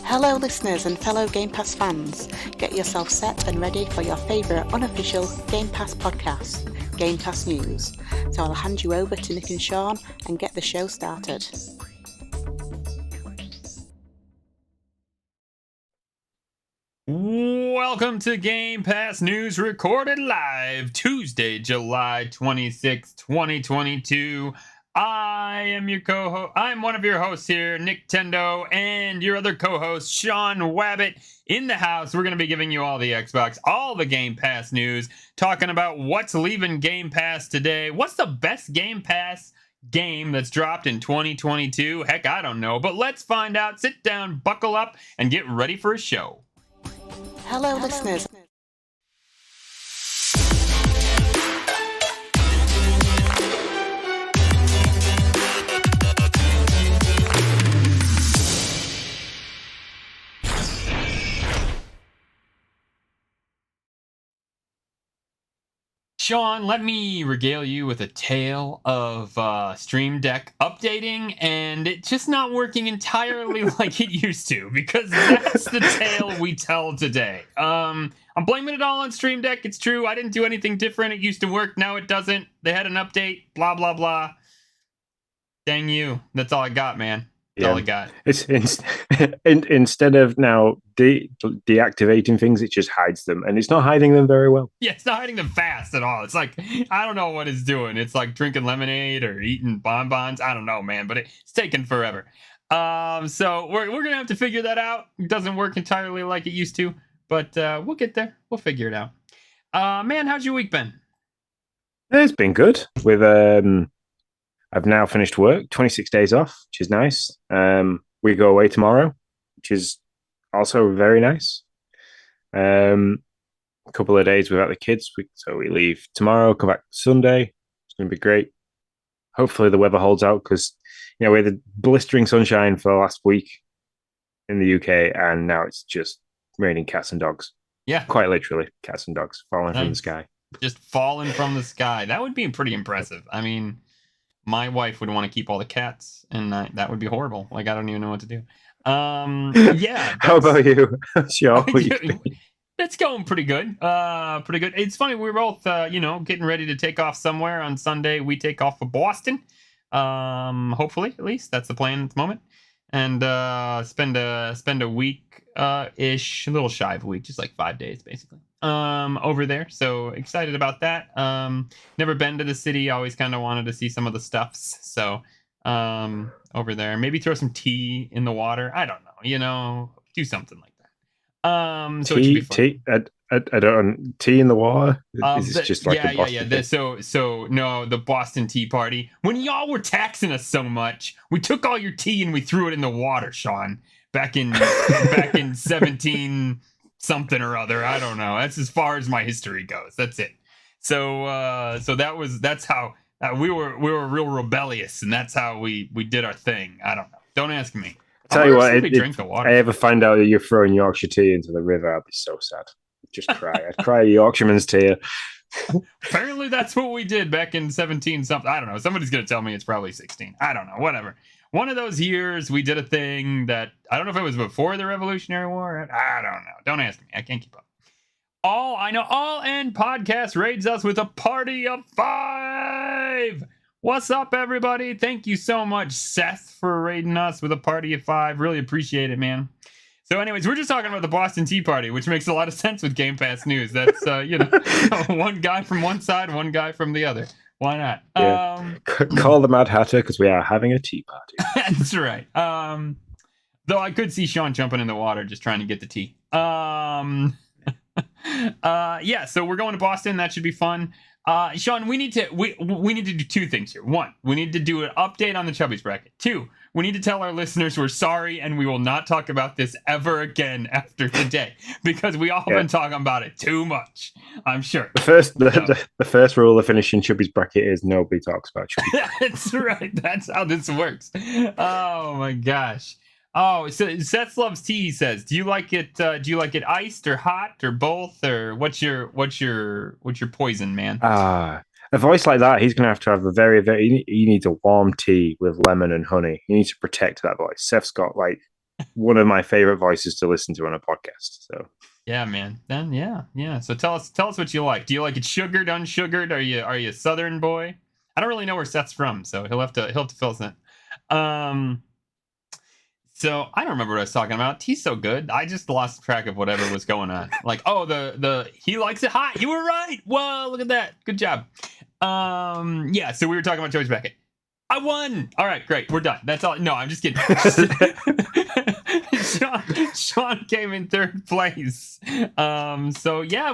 Hello listeners and fellow Game Pass fans, get yourself set and ready for your favourite unofficial Game Pass podcast, Game Pass News. So I'll hand you over to Nick and Sean and get the show started. Welcome to Game Pass News, recorded live Tuesday, July 26, 2022. I am your co-host. I'm one of your hosts here, Nick Tendo, and your other co-host, Sean Wabbit, in the house. We're going to be giving you all the Xbox, all the Game Pass news, talking about what's leaving Game Pass today. What's the best Game Pass game that's dropped in 2022? Heck, I don't know, but let's find out. Sit down, buckle up, and get ready for a show. Hello listeners. Sean, let me regale you with a tale of Stream Deck updating and it just not working entirely like it used to, because that's the tale we tell today. I'm blaming it all on Stream Deck. It's true. I didn't do anything different. It used to work. Now it doesn't. They had an update. Blah, blah, blah. Dang you. That's all I got, man. That's all I got. It's instead of now deactivating things, it just hides them, and it's not hiding them very well. Yeah, it's not hiding them fast at all. It's like, I don't know what it's doing. It's like drinking lemonade or eating bonbons. I don't know, man, but it's taking forever. So we're gonna have to figure that out. It doesn't work entirely like it used to, but we'll get there. We'll figure it out. Man, how's your week been? It's been good. With I've now finished work, 26 days off, which is nice. We go away tomorrow, which is also very nice. A couple of days without the kids, so we leave tomorrow, come back Sunday. It's going to be great. Hopefully the weather holds out, because we had the blistering sunshine for the last week in the UK, and now it's just raining cats and dogs. Yeah. Quite literally, cats and dogs falling from the sky. Just falling from the sky. That would be pretty impressive. I mean, my wife would want to keep all the cats, and that would be horrible. Like, I don't even know what to do. Yeah. How about you? Sure. That's going pretty good. Pretty good. It's funny. We're both, getting ready to take off somewhere on Sunday. We take off for Boston. Hopefully, at least that's the plan at the moment. And spend a week ish, a little shy of a week, just like 5 days basically. Over there. So excited about that. Never been to the city. Always kind of wanted to see some of the stuffs. So over there, maybe throw some tea in the water. I don't know. Do something like that. So tea, it should be fun. I don't tea in the water. Is just like a Boston thing? So no, the Boston Tea Party. When y'all were taxing us so much, we took all your tea and we threw it in the water, Sean. Back in 17 something or other. I don't know. That's as far as my history goes. That's it. So that's how we were real rebellious, and that's how we did our thing. I don't know. Don't ask me. Tell you what, drink the water. I ever find out that you're throwing Yorkshire tea into the river, I'd be so sad. Just cry. I'd cry a Yorkshireman's tear. Apparently that's what we did back in 17 something. I don't know. Somebody's gonna tell me it's probably 16. I don't know. Whatever. One of those years we did a thing that I don't know if it was before the Revolutionary War. I don't know. Don't ask me. I can't keep up. All End Podcast raids us with a party of 5. What's up, everybody? Thank you so much, Seth, for raiding us with a party of 5. Really appreciate it, man. So anyways, we're just talking about the Boston Tea Party, which makes a lot of sense with Game Pass news. That's, one guy from one side, one guy from the other. Why not? Yeah. Call the Mad Hatter, because we are having a tea party. That's right. Though I could see Sean jumping in the water just trying to get the tea. Yeah, so we're going to Boston. That should be fun. Sean, we need to do 2 things here. 1, we need to do an update on the Chubbies bracket. 2, we need to tell our listeners we're sorry and we will not talk about this ever again after today, because we all have been talking about it too much, I'm sure. The first rule of finishing Chubbies bracket is nobody talks about Chubbies. That's right. That's how this works. Oh my gosh. Oh, so Seth loves tea. He says, "Do you like it? Do you like it iced or hot or both? Or what's your poison, man?" A voice like that, he's going to have a very, very. He needs a warm tea with lemon and honey. He needs to protect that voice. Seth's got like one of my favorite voices to listen to on a podcast. So Yeah, man. Then yeah. So tell us what you like. Do you like it sugared, unsugared? Are you a Southern boy? I don't really know where Seth's from, so he'll have to fill us in. So I don't remember what I was talking about. He's so good. I just lost track of whatever was going on. Like, oh, the he likes it hot. You were right. Whoa, look at that. Good job. Yeah. So we were talking about Joey's bracket. I won. All right, great. We're done. That's all. No, I'm just kidding. Sean came in third place. So yeah,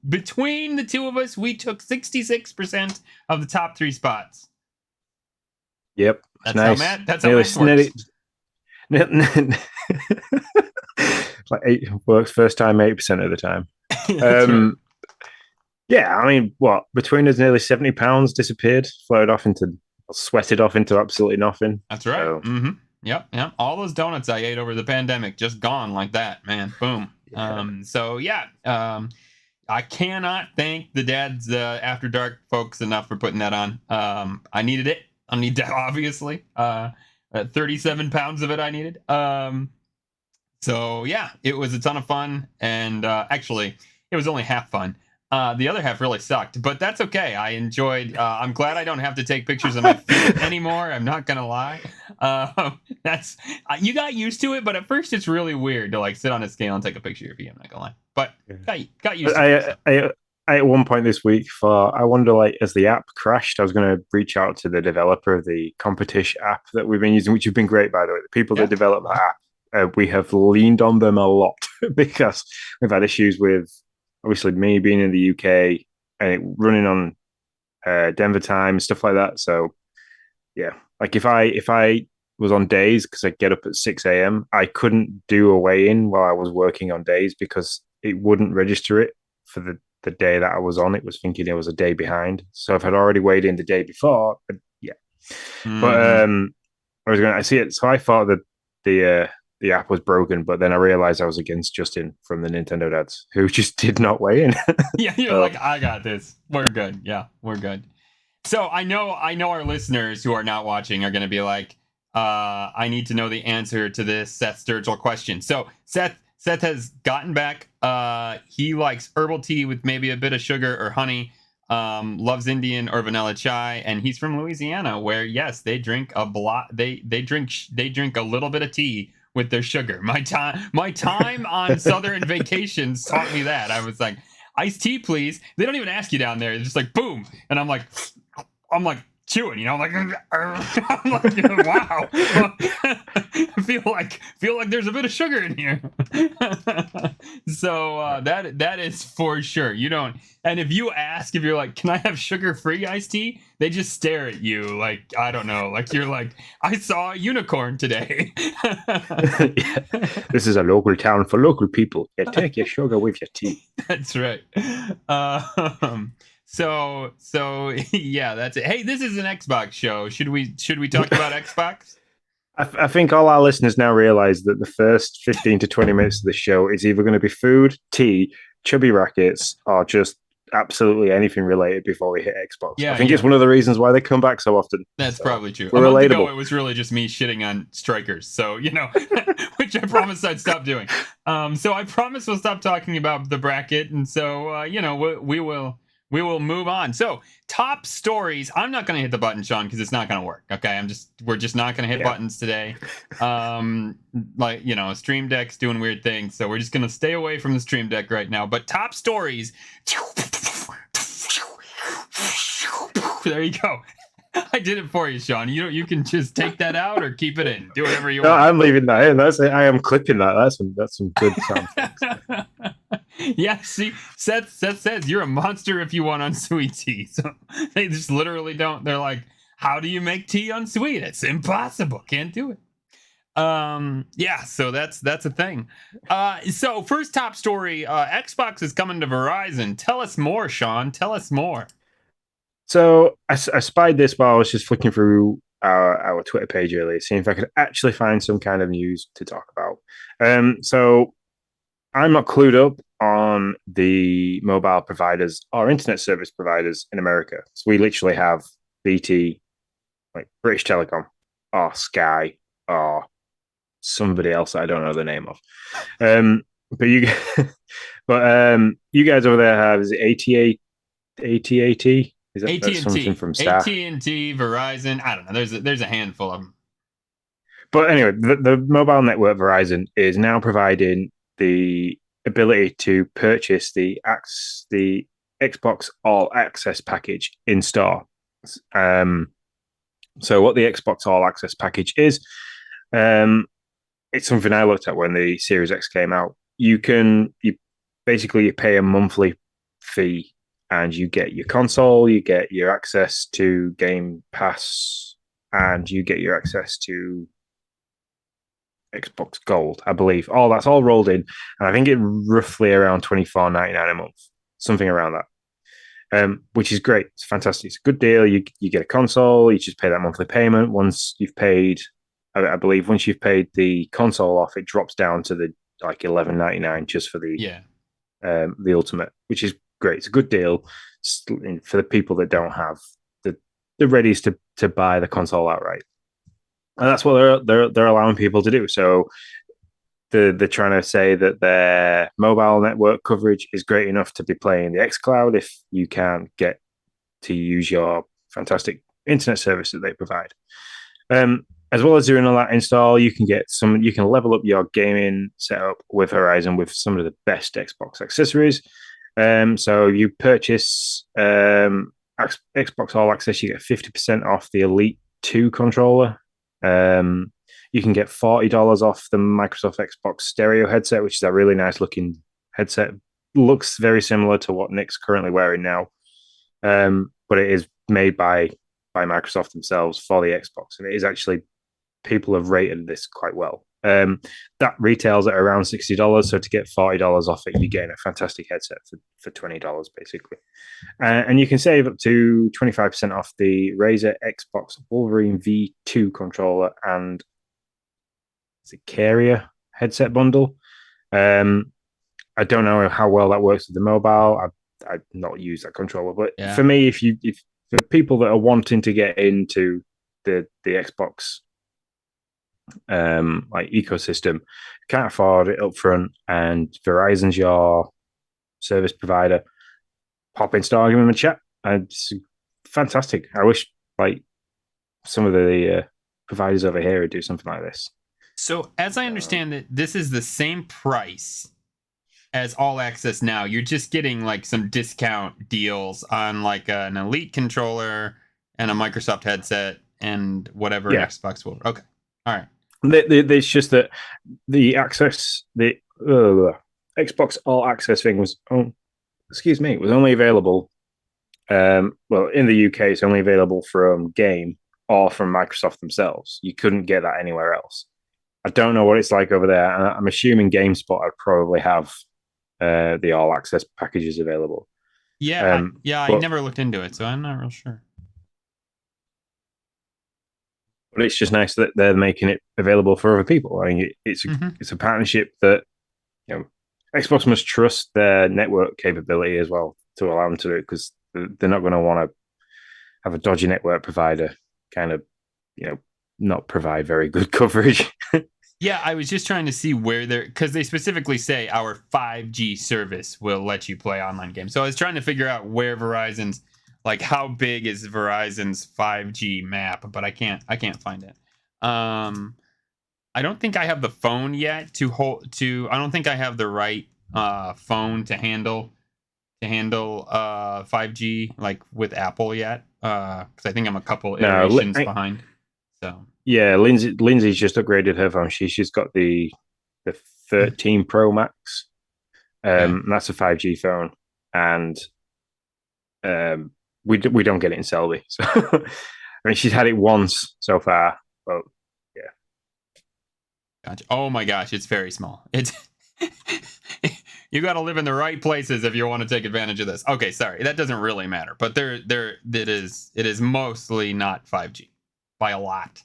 between the two of us, we took 66% of the top 3 spots. Yep. That's nice. That's how math works. Like works first time 80% of the time. Right. Yeah, I mean, what between us, nearly 70 pounds disappeared, sweated off into absolutely nothing. That's right. So. Mm-hmm. Yep. All those donuts I ate over the pandemic just gone like that, man. Boom. Yeah. I cannot thank the Dad's After Dark folks enough for putting that on. I needed it. I need that, obviously. 37 pounds of it I needed. So yeah, it was a ton of fun, and actually, it was only half fun. The other half really sucked, but that's okay. I enjoyed. I'm glad I don't have to take pictures of my feet anymore. I'm not gonna lie. That's you got used to it, but at first it's really weird to like sit on a scale and take a picture of your feet. I'm not gonna lie, but got used to it. I at one point this week, I wonder, like, as the app crashed, I was going to reach out to the developer of the competition app that we've been using, which has been great, by the way. The people that develop that app, we have leaned on them a lot because we've had issues with, obviously, me being in the UK and it running on Denver time and stuff like that. So, yeah, like if I was on days, because I get up at 6 a.m., I couldn't do a weigh-in while I was working on days because it wouldn't register it for the day that I was on. It was thinking it was a day behind. So if I'd already weighed in the day before, yeah. Mm-hmm. But I see it. So I thought that the app was broken, but then I realized I was against Justin from the Nintendo Dads, who just did not weigh in. Yeah, you're like, I got this. We're good. Yeah, we're good. So I know our listeners who are not watching are going to be like, I need to know the answer to this Seth Sturgill question. So Seth has gotten back. He likes herbal tea with maybe a bit of sugar or honey. Loves Indian or vanilla chai, and he's from Louisiana, where yes, they drink they drink a little bit of tea with their sugar. My time on Southern vacations taught me that. I was like, iced tea, please. They don't even ask you down there. They're just like, boom, and I'm like chewing, I'm like, wow. I feel like there's a bit of sugar in here. So that is for sure. You don't, and if you ask, if you're like, can I have sugar-free iced tea? They just stare at you like, I don't know, like you're like, I saw a unicorn today. Yeah. This is a local town for local people. You take your sugar with your tea. That's right. So yeah, that's it. Hey, this is an Xbox show. Should we talk about Xbox? I think all our listeners now realize that the first 15 to 20 minutes of the show is either going to be food, tea, chubby rackets, or just absolutely anything related before we hit Xbox. Yeah, I think it's one of the reasons why they come back so often. That's probably true. A month ago, it was really just me shitting on strikers. So, which I promised I'd stop doing. So I promise we'll stop talking about the bracket. And so, we will move on. So, top stories. I'm not going to hit the button, Sean, because it's not going to work. Okay, we're just not going to hit buttons today. Stream Deck's doing weird things, so we're just going to stay away from the Stream Deck right now. But top stories. There you go. I did it for you, Sean. You can just take that out or keep it in. Do whatever you want. I'm leaving that in. I am clipping that. That's some good sound. Yeah, see, Seth says you're a monster if you want unsweet tea. So they just literally don't. They're like, how do you make tea unsweet? It's impossible. Can't do it. Yeah, so that's a thing. So first top story, Xbox is coming to Verizon. Tell us more, Sean. Tell us more. So I spied this while I was just flicking through our Twitter page earlier, seeing if I could actually find some kind of news to talk about. So I'm not clued up on the mobile providers or internet service providers in America. So we literally have BT, like British Telecom, or Sky, or somebody else that I don't know the name of. But you, you guys over there have is it AT&T? Is that's something AT&T, from Star? AT&T, Verizon. I don't know. There's a handful of them. But anyway, the mobile network Verizon is now providing the ability to purchase the Xbox All Access package in store. So what the Xbox All Access package is, it's something I looked at when the Series X came out. You basically you pay a monthly fee and you get your console, you get your access to Game Pass, and you get your access to Xbox Gold, I believe. All that's all rolled in, and I think it roughly around $24.99 a month, something around that. Which is great. It's fantastic. It's a good deal. You get a console. You just pay that monthly payment. Once you've paid, I believe, once you've paid the console off, it drops down to the like $11.99 just for the Ultimate, which is great. It's a good deal for the people that don't have the readies to buy the console outright. And that's what they're allowing people to do. So they're trying to say that their mobile network coverage is great enough to be playing the xCloud if you can't get to use your fantastic internet service that they provide. As well as doing all that install, you can level up your gaming setup with Horizon with some of the best Xbox accessories. So you purchase Xbox All Access, you get 50% off the Elite 2 controller. You can get $40 off the Microsoft Xbox stereo headset, which is a really nice looking headset. Looks very similar to what Nick's currently wearing now, but it is made by Microsoft themselves for the Xbox, and it is actually, people have rated this quite well. That retails at around $60, so to get $40 off it, you're getting a fantastic headset for $20 basically. And you can save up to 25% off the Razer Xbox Wolverine V2 controller and the Carrier headset bundle. I don't know how well that works with the mobile. I've not used that controller, but for me, if for people that are wanting to get into the Xbox like ecosystem, can't afford it up front, and Verizon's your service provider, pop in store, give them a chat. And it's fantastic. I wish like some of the providers over here would do something like this. So as I understand it, this is the same price as All Access now. You're just getting like some discount deals on like an Elite controller and a Microsoft headset and whatever Xbox will. Okay. All right. It's just that the access, the Xbox All Access thing was, was only available. Well, in the UK, it's only available from Game or from Microsoft themselves. You couldn't get that anywhere else. I don't know what it's like over there. I'm assuming GameSpot would probably have the All Access packages available. Yeah, I never looked into it, so I'm not real sure. But it's just nice that they're making it available for other people. I mean, it's a partnership that Xbox must trust their network capability as well to allow them to do it, because they're not going to want to have a dodgy network provider kind of not provide very good coverage. Yeah, I was just trying to see where because they specifically say our 5G service will let you play online games. So I was trying to figure out where Verizon's, like, how big is Verizon's 5G map, but I can't find it. I don't think I have the phone yet I don't think I have the right phone to handle 5G like with Apple yet, because I think I'm a couple iterations behind. So yeah, Lindsay's just upgraded her phone. She's got the 13 Pro Max. And that's a 5G phone, and we don't get it in Selby. So I mean, she's had it once so far, but yeah. Gotcha. Oh my gosh, it's very small. It's you got to live in the right places if you want to take advantage of this. Okay, sorry, that doesn't really matter, but it is mostly not 5G by a lot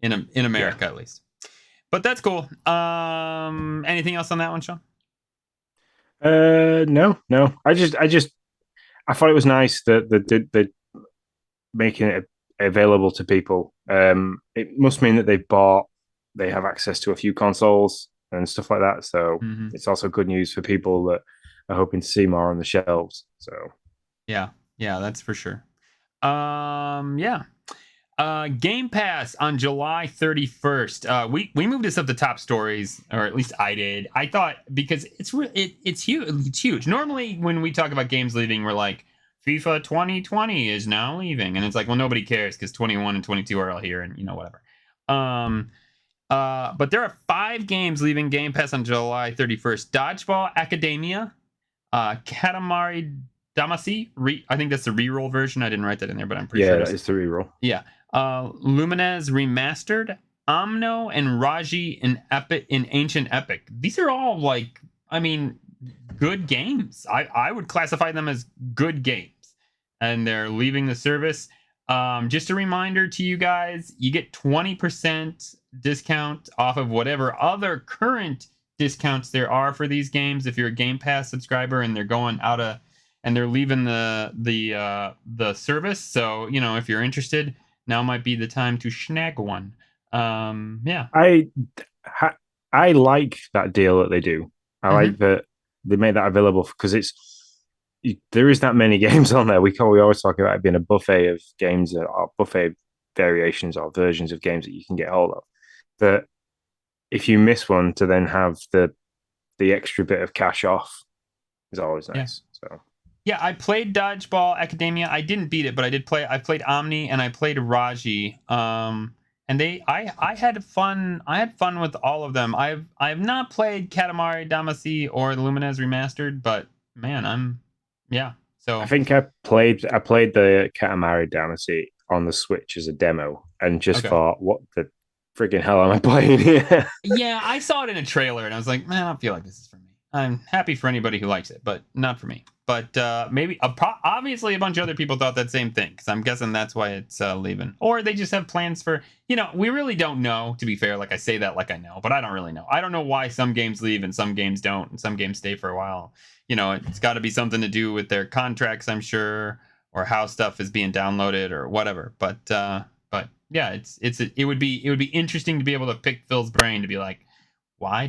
in America, at least. But that's cool. Anything else on that one, Sean? No. I thought it was nice that they're making it available to people. It must mean that they've bought they have access to a few consoles and stuff like that. So it's also good news for people that are hoping to see more on the shelves. So yeah, that's for sure. Yeah. Game Pass on July 31st. We moved this up to top stories, or at least I did. I thought because it's huge. It's huge. Normally, when we talk about games leaving, we're like, FIFA 2020 is now leaving, and it's like, well, nobody cares because 21 and 22 are all here, and whatever. But there are 5 games leaving Game Pass on July 31st: Dodgeball Academia, Katamari Damacy. I think that's the reroll version. I didn't write that in there, but I'm pretty sure that is the reroll. Yeah. Lumines Remastered, Omno, and Raji in Ancient Epic. These are all good games. I would classify them as good games, and they're leaving the service. Just a reminder to you guys, you get 20% discount off of whatever other current discounts there are for these games if you're a Game Pass subscriber and they're going out of and they're leaving the service. So if you're interested, now might be the time to snag one. Yeah. I like that deal that they do. I like that they made that available because there is that many games on there. We always talk about it being a buffet of games or buffet variations or versions of games that you can get hold of. That if you miss one, to then have the extra bit of cash off is always nice. Yeah. So yeah, I played Dodgeball Academia. I didn't beat it, but I did play. I played Omni and I played Raji. And I had fun. I had fun with all of them. I have not played Katamari Damacy or the Lumines Remastered, but man, So I think I played the Katamari Damacy on the Switch as a demo and just thought, what the friggin' hell am I playing here? Yeah, I saw it in a trailer and I was like, man, I don't feel like this is for me. I'm happy for anybody who likes it, but not for me. But maybe obviously a bunch of other people thought that same thing, because I'm guessing that's why it's leaving. Or they just have plans for, we really don't know, to be fair. Like I say that like I know, but I don't really know. I don't know why some games leave and some games don't, and some games stay for a while. It's got to be something to do with their contracts, I'm sure, or how stuff is being downloaded or whatever. But yeah, it would be interesting to be able to pick Phil's brain to be like, why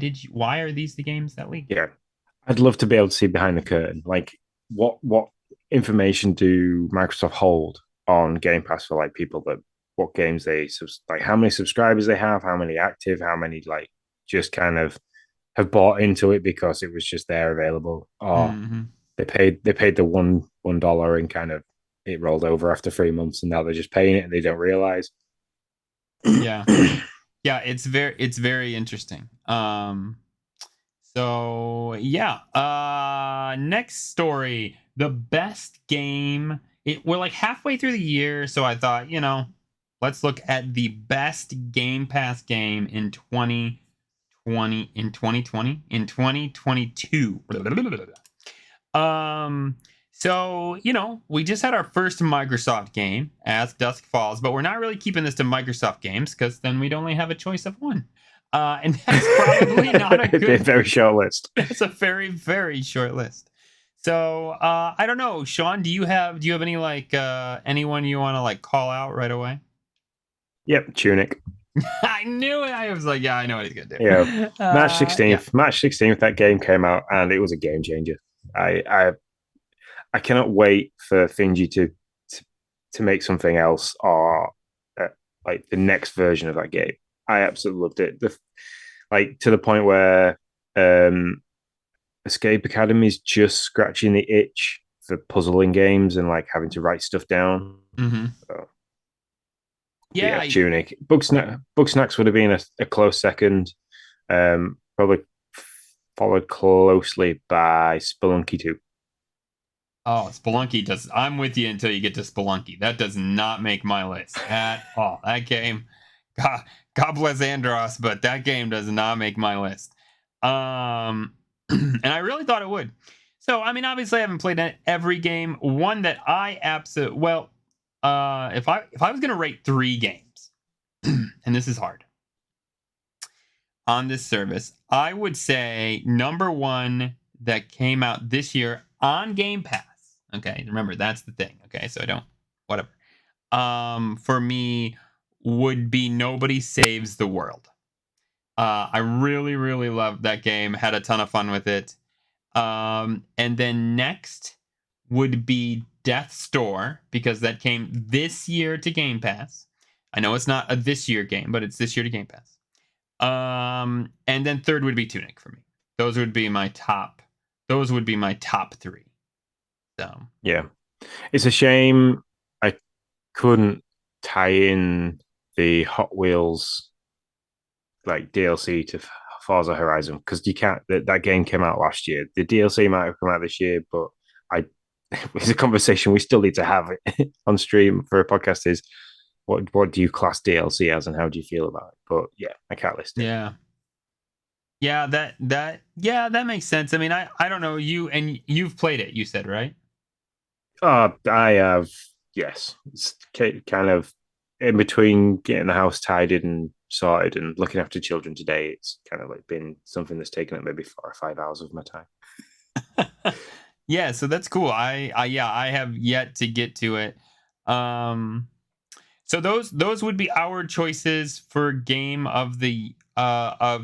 are these the games that leak? Yeah, I'd love to be able to see behind the curtain. Like, what information do Microsoft hold on Game Pass for people that what games they how many subscribers they have, how many active, how many just kind of have bought into it because it was just there available, or they paid the $1 and kind of it rolled over after 3 months and now they're just paying it and they don't realize. Yeah. Yeah, it's very interesting. So yeah. Next story. The best game. We're halfway through the year, so I thought, let's look at the best Game Pass game in 2022. So, we just had our first Microsoft game, As Dusk Falls, but we're not really keeping this to Microsoft games because then we'd only have a choice of one. And that's probably not a good... It'd be a very short list. It's a very, very short list. So, I don't know. Sean, do you have any, anyone you want to, call out right away? Yep, Tunic. I knew it. I was like, yeah, I know what he's going to do. Yeah. March 16th, that game came out, and it was a game changer. I cannot wait for Finji to make something else or the next version of that game. I absolutely loved it. To the point where Escape Academy is just scratching the itch for puzzling games and having to write stuff down. So, yeah, Tunic. Bugsnax would have been a close second. Probably followed closely by Spelunky 2. Oh, Spelunky does. I'm with you until you get to Spelunky. That does not make my list at all. That game, God bless Andros, but that game does not make my list. And I really thought it would. So, obviously, I haven't played every game. One that I absolutely if I was going to rate 3 games, and this is hard on this service, I would say number 1 that came out this year on Game Pass. Okay, remember that's the thing. Okay, so I don't whatever. For me would be Nobody Saves the World. I really, really loved that game. Had a ton of fun with it. And then next would be Death's Door, because that came this year to Game Pass. I know it's not a this year game, but it's this year to Game Pass. And then third would be Tunic for me. Those would be my top. Those would be my top three. So Yeah, it's a shame I couldn't tie in the Hot Wheels like DLC to Forza Horizon because you can't. That game came out last year. The DLC might have come out this year, but I it's a conversation we still need to have on stream for a podcast. Is what do you class DLC as, and how do you feel about it? But yeah, I can't list it. yeah. Yeah, that makes sense. I mean, I don't know, you've played it, you said, right? I have, yes. It's kind of in between getting the house tidied and sorted and looking after children today. It's kind of like been something that's taken up maybe 4 or 5 hours of my time. Yeah, so that's cool. I have yet to get to it. So those would be our choices for game of the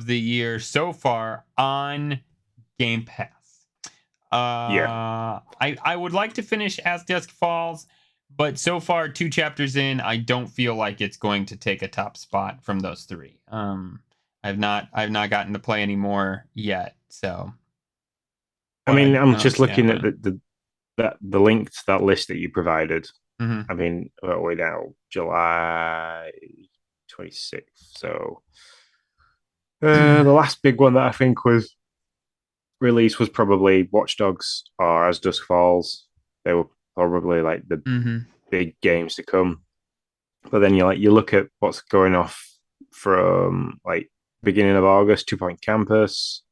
year so far on Game Pass. Yeah. I would like to finish As Dusk Falls, but so far 2 chapters in, I don't feel like it's going to take a top spot from those 3. I've not gotten to play any more yet, so. I mean, I I'm don't just see looking at happening. the link to that list that you provided. Mhm. I mean, we're now July 26th. So the last big one that I think was released was probably Watch Dogs or As Dusk Falls. They were probably like the Mhm. big games to come. But then you look at what's going off from like beginning of August, 2 Point Campus.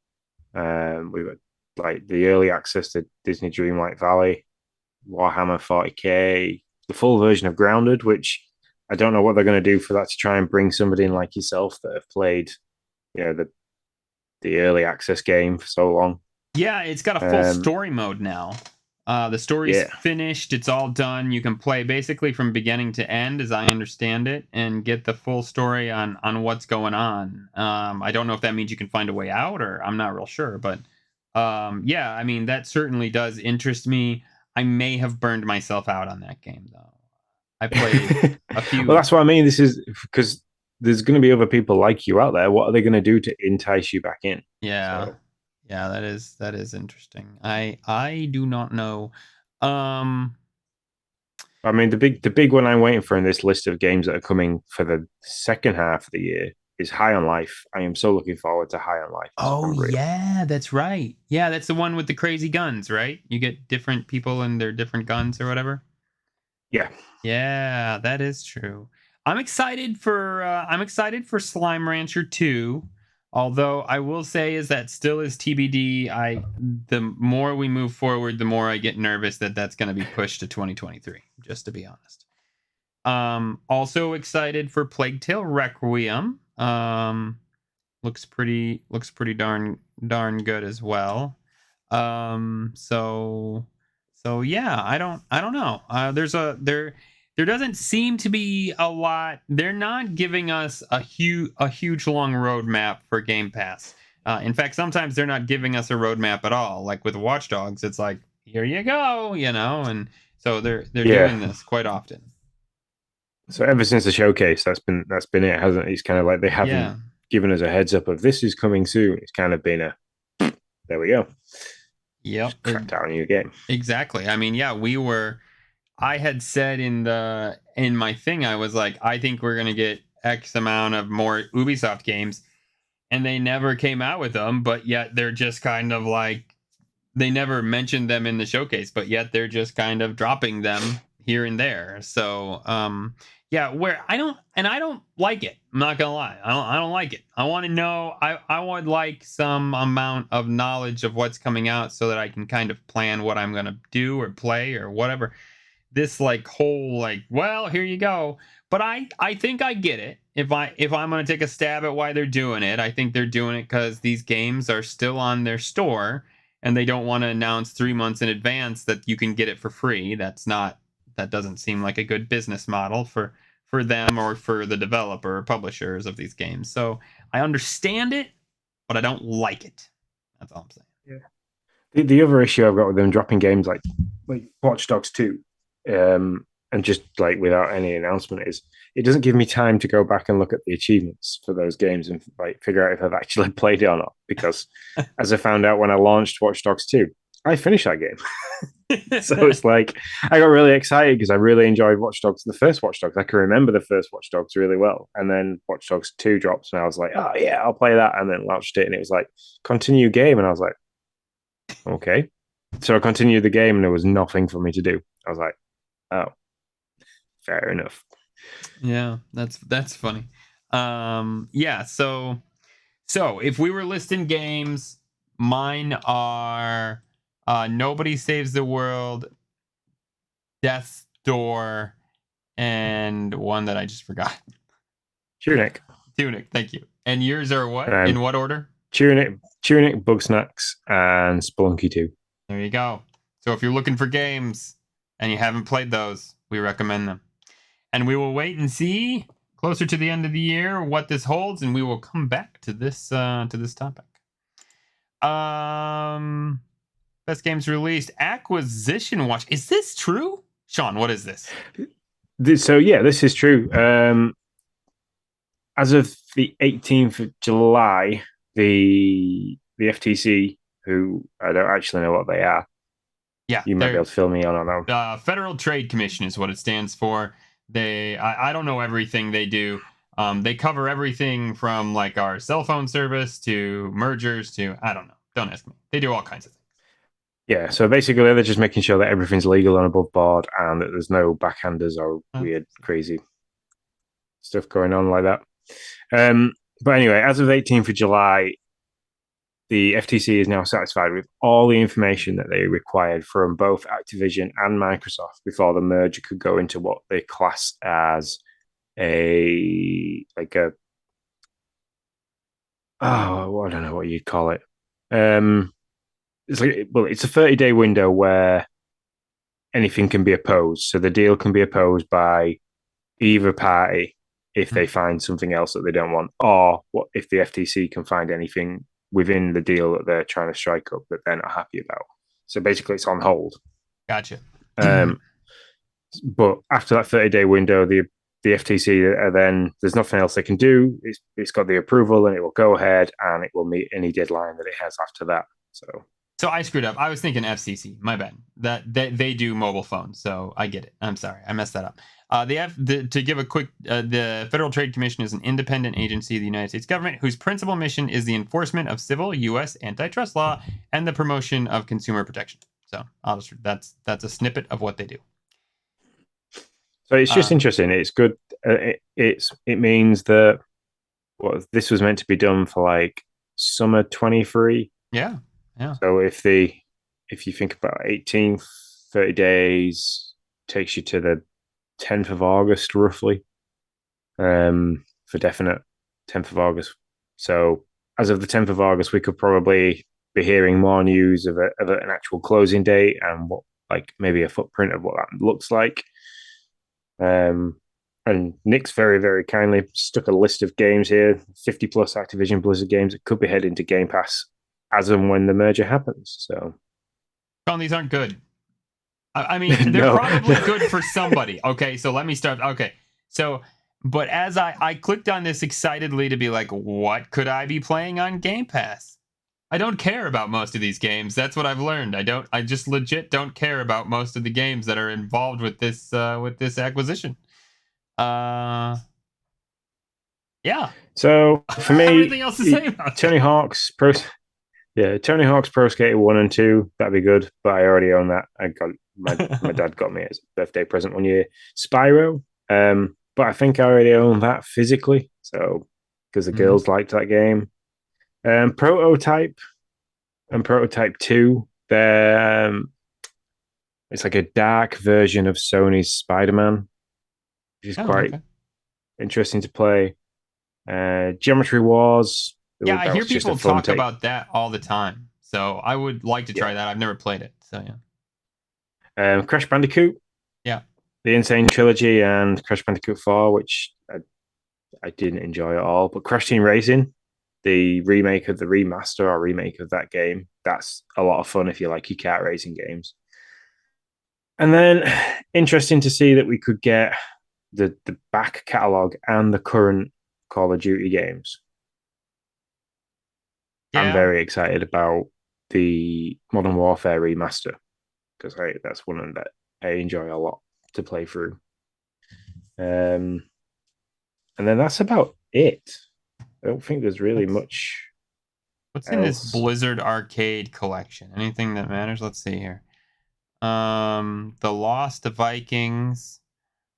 We got like the early access to Disney Dreamlight Valley, Warhammer 40K, the full version of Grounded, which I don't know what they're going to do for that to try and bring somebody in like yourself that have played, the early access game for so long. Yeah, it's got a full Um, story mode now. The story's yeah, finished. It's all done. You can play basically from beginning to end, as I understand it, and get the full story on what's going on. I don't know if that means you can find a way out, or I'm not real sure. But yeah, I mean that certainly does interest me. I may have burned myself out on that game though. I played a well, few. that's what I mean. This is because there's going to be other people like you out there. What are they going to do to entice you back in? Yeah, So, yeah, that is interesting. I do not know. Um. I mean, the big one I'm waiting for in this list of games that are coming for the second half of the year is High on Life. I am so looking forward to High on Life. It's Oh unreal. yeah, that's right. Yeah, that's the one with the crazy guns, right? You get different people and their different guns or whatever. Yeah, Yeah, that is true. I'm excited for Slime Rancher 2. Although I will say is that still is TBD. The more we move forward, the more I get nervous that that's going to be pushed to 2023, just to be honest. Also excited for Plague Tale Requiem. Looks pretty darn good as well. So yeah, I don't know. There doesn't seem to be a lot. They're not giving us a huge long roadmap for Game Pass. In fact, sometimes they're not giving us a roadmap at all. Like with Watch Dogs, it's like here you go, and so they're yeah. doing this quite often. So ever since the showcase, that's been it, hasn't it? It's kind of like they haven't Yeah. given us a heads up of this is coming soon. It's kind of been a there we go, Yep. just cracked out a new game. Exactly. I mean, yeah, I had said in my thing, I was like, I think we're gonna get X amount of more Ubisoft games, and they never came out with them, but yet they're just kind of like they never mentioned them in the showcase, but yet they're just kind of dropping them here and there. So yeah, where I don't like it. I'm not gonna lie. I don't like it. I want to know I would like some amount of knowledge of what's coming out so that I can kind of plan what I'm gonna do or play or whatever. This like whole like, well, here you go. But I think I get it. If I'm gonna take a stab at why they're doing it, I think they're doing it because these games are still on their store and they don't want to announce 3 months in advance that you can get it for free. That doesn't seem like a good business model for them or for the developer or publishers of these games. So I understand it, but I don't like it. That's all I'm saying. The other issue I've got with them dropping games like Watch Dogs 2, and just like without any announcement, is it doesn't give me time to go back and look at the achievements for those games and like figure out if I've actually played it or not. Because as I found out when I launched Watch Dogs 2, I finished that game. So it's like I got really excited because I really enjoyed Watch Dogs, the first Watch Dogs. I can remember the first Watch Dogs really well. And then Watch Dogs 2 drops, and I was like, oh, yeah, I'll play that. And then launched it, and it was like, continue game. And I was like, okay. So I continued the game, and there was nothing for me to do. I was like, oh, fair enough. Yeah, that's funny. Yeah, so if we were listing games, mine are Nobody Saves the World, Death's Door, and one that I just forgot. Tunic. Tunic, thank you. And yours are what? In what order? Tunic, Bugsnax, and Spelunky 2. There you go. So if you're looking for games and you haven't played those, we recommend them. And we will wait and see closer to the end of the year what this holds, and we will come back to this topic. Best games released. Acquisition Watch. Is this true? Sean, what is this? So yeah, this is true. As of the 18th of July, the FTC, who I don't actually know what they are. Yeah, you might be able to fill me in on that. Federal Trade Commission is what it stands for. I don't know everything they do. They cover everything from like our cell phone service to mergers to I don't know. Don't ask me. They do all kinds of things. Yeah, so basically they're just making sure that everything's legal and above board, and that there's no backhanders or weird, crazy stuff going on like that. But anyway, as of the 18th of July, the FTC is now satisfied with all the information that they required from both Activision and Microsoft before the merger could go into what they class as I don't know what you'd call it. It's a 30-day window where anything can be opposed. So the deal can be opposed by either party if they find something else that they don't want, or what if the FTC can find anything within the deal that they're trying to strike up that they're not happy about. So basically, it's on hold. Gotcha. But after that 30-day window, the FTC then there's nothing else they can do. It's got the approval, and it will go ahead, and it will meet any deadline that it has after that. So I screwed up. I was thinking FCC. My bad. That they do mobile phones, so I get it. I'm sorry, I messed that up. To give a quick, the Federal Trade Commission is an independent agency of the United States government whose principal mission is the enforcement of civil U.S. antitrust law and the promotion of consumer protection. So that's a snippet of what they do. So it's just interesting. It's good. It means that this was meant to be done for like summer 23. Yeah. So if you think about 18, 30 days takes you to the 10th of August, roughly, for definite 10th of August. So as of the 10th of August, we could probably be hearing more news of an actual closing date and what, like maybe a footprint of what that looks like. And Nick's very, very kindly stuck a list of games here, 50 plus Activision Blizzard games that could be heading to Game Pass as and when the merger happens. So, Sean, these aren't good. I mean, they're probably good for somebody. Okay, so let me start. Okay, so, but as I clicked on this excitedly to be like, what could I be playing on Game Pass? I don't care about most of these games. That's what I've learned. I just legit don't care about most of the games that are involved with this acquisition. Yeah. So for me, everything else to say about Tony Hawk's Pro Skater 1 and 2, that'd be good. But I already own that. I got my dad got me as a birthday present one year. Spyro, but I think I already own that physically. So because the girls liked that game. Prototype and Prototype 2, they're it's like a dark version of Sony's Spider-Man, which is quite interesting to play. Geometry Wars. Yeah, I hear people talk about that all the time. So I would like to try that. I've never played it. So yeah. Crash Bandicoot. Yeah. The Insane Trilogy and Crash Bandicoot 4, which I didn't enjoy at all. But Crash Team Racing, the remake of the remaster or remake of that game. That's a lot of fun if you like your kart racing games. And then interesting to see that we could get the back catalogue and the current Call of Duty games. Yeah. I'm very excited about the Modern Warfare remaster because that's one that I enjoy a lot to play through. And then that's about it. I don't think there's really much. What's in this Blizzard Arcade collection? Anything that matters? Let's see here. The Lost Vikings,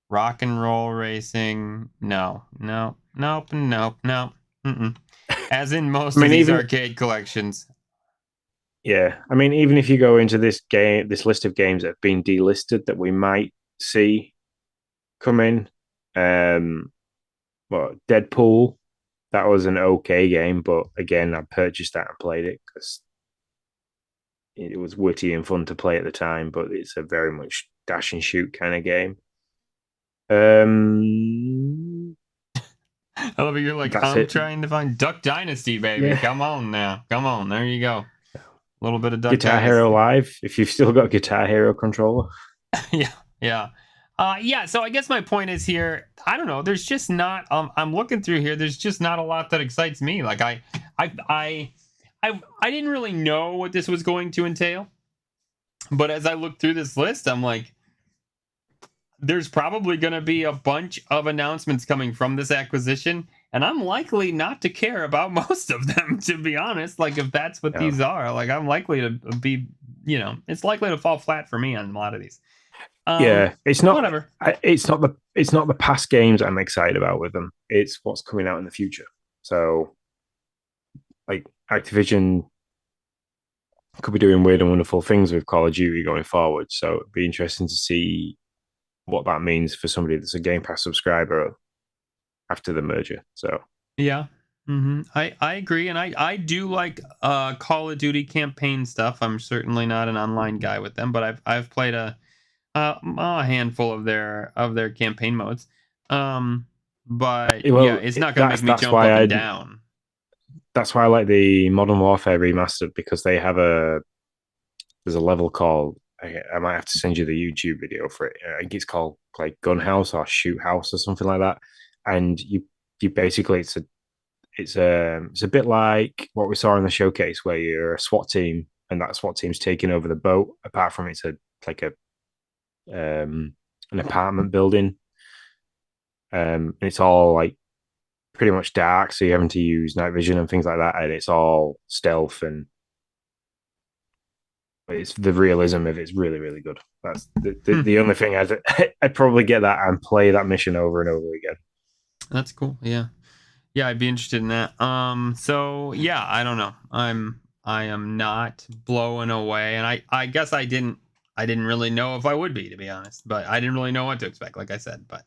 Rock and Roll Racing. No. Mm-mm. As in most of these arcade collections. Yeah, I mean, even if you go into this list of games that have been delisted that we might see come in, Deadpool, that was an okay game, but again, I purchased that and played it because it was witty and fun to play at the time, but it's a very much dash and shoot kind of game. I love it. You're like, I'm trying to find Duck Dynasty, baby. Yeah. Come on now. Come on. There you go. A little bit of Duck Guitar Dynasty. Hero Live, if you've still got Guitar Hero controller. Yeah. So I guess my point is here, I don't know, there's just not I'm looking through here, there's just not a lot that excites me. Like I didn't really know what this was going to entail. But as I look through this list, I'm like, there's probably going to be a bunch of announcements coming from this acquisition, and I'm likely not to care about most of them, to be honest. Like, if that's what these are, like, I'm likely to be, it's likely to fall flat for me on a lot of these. It's not whatever. It's not the past games I'm excited about with them. It's what's coming out in the future. So, like, Activision could be doing weird and wonderful things with Call of Duty going forward. So it'd be interesting to see what that means for somebody that's a Game Pass subscriber after the merger. So yeah, I agree, and I do like Call of Duty campaign stuff. I'm certainly not an online guy with them, but I've played a handful of their campaign modes. But it's not going to make me jump up and down. That's why I like the Modern Warfare remastered, because they have there's a level called, I might have to send you the YouTube video for it. I think it's called like Gun House or Shoot House or something like that. And you basically, it's a bit like what we saw in the showcase, where you're a SWAT team and that SWAT team's taking over the boat. Apart from it's an apartment building. And it's all like pretty much dark, so you're having to use night vision and things like that, and it's all stealth, and it's the realism of it's really, really good. That's the only thing I'd probably get that and play that mission over and over again. That's cool. Yeah, I'd be interested in that. So yeah, I don't know. I am not blown away, and I guess I didn't really know if I would be, to be honest, but I didn't really know what to expect, like I said, but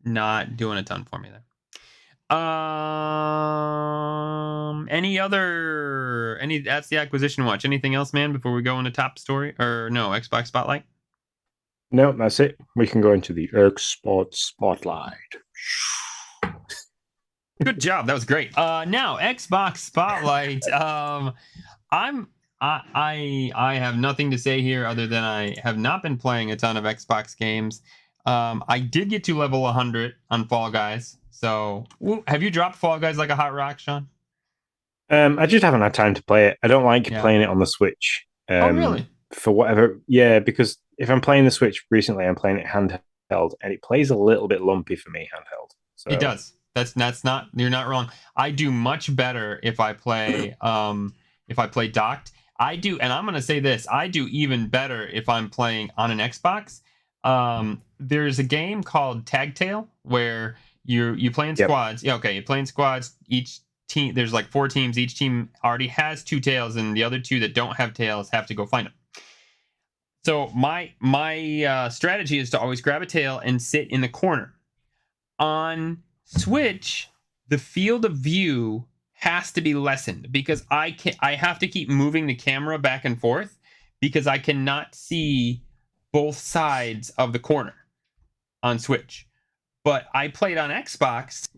not doing a ton for me there. That's the acquisition watch. Anything else, man, before we go into top story, or no, Xbox Spotlight? No, that's it. We can go into the Xbox Spotlight. Good job. That was great. Now Xbox Spotlight. I have nothing to say here other than I have not been playing a ton of Xbox games. I did get to level 100 on Fall Guys. So, have you dropped Fall Guys like a hot rock, Sean? I just haven't had time to play it. I don't like playing it on the Switch. Oh, really? For whatever, yeah, because if I'm playing the Switch recently, I'm playing it handheld, and it plays a little bit lumpy for me handheld. So. It does. That's not. You're not wrong. I do much better if I play docked. I do, and I'm gonna say this. I do even better if I'm playing on an Xbox. There's a game called Tag Tail where you play in squads. Yeah, okay, you play in squads. Each team, there's like 4 teams. Each team already has 2 tails, and the other 2 that don't have tails have to go find them. So my strategy is to always grab a tail and sit in the corner. On Switch, the field of view has to be lessened because I have to keep moving the camera back and forth because I cannot see both sides of the corner on Switch. But I played on Xbox,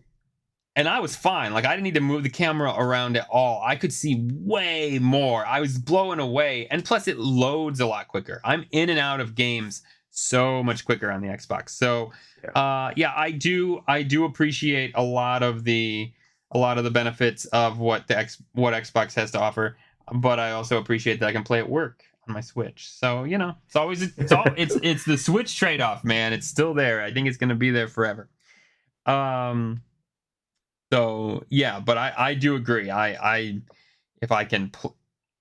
and I was fine. Like, I didn't need to move the camera around at all. I could see way more. I was blown away. And plus, it loads a lot quicker. I'm in and out of games so much quicker on the Xbox. So, yeah, I do appreciate a lot of the benefits of what Xbox has to offer. But I also appreciate that I can play at work on my Switch. So, it's the Switch trade-off, man. It's still there. I think it's going to be there forever. So yeah, but I do agree. I if I can,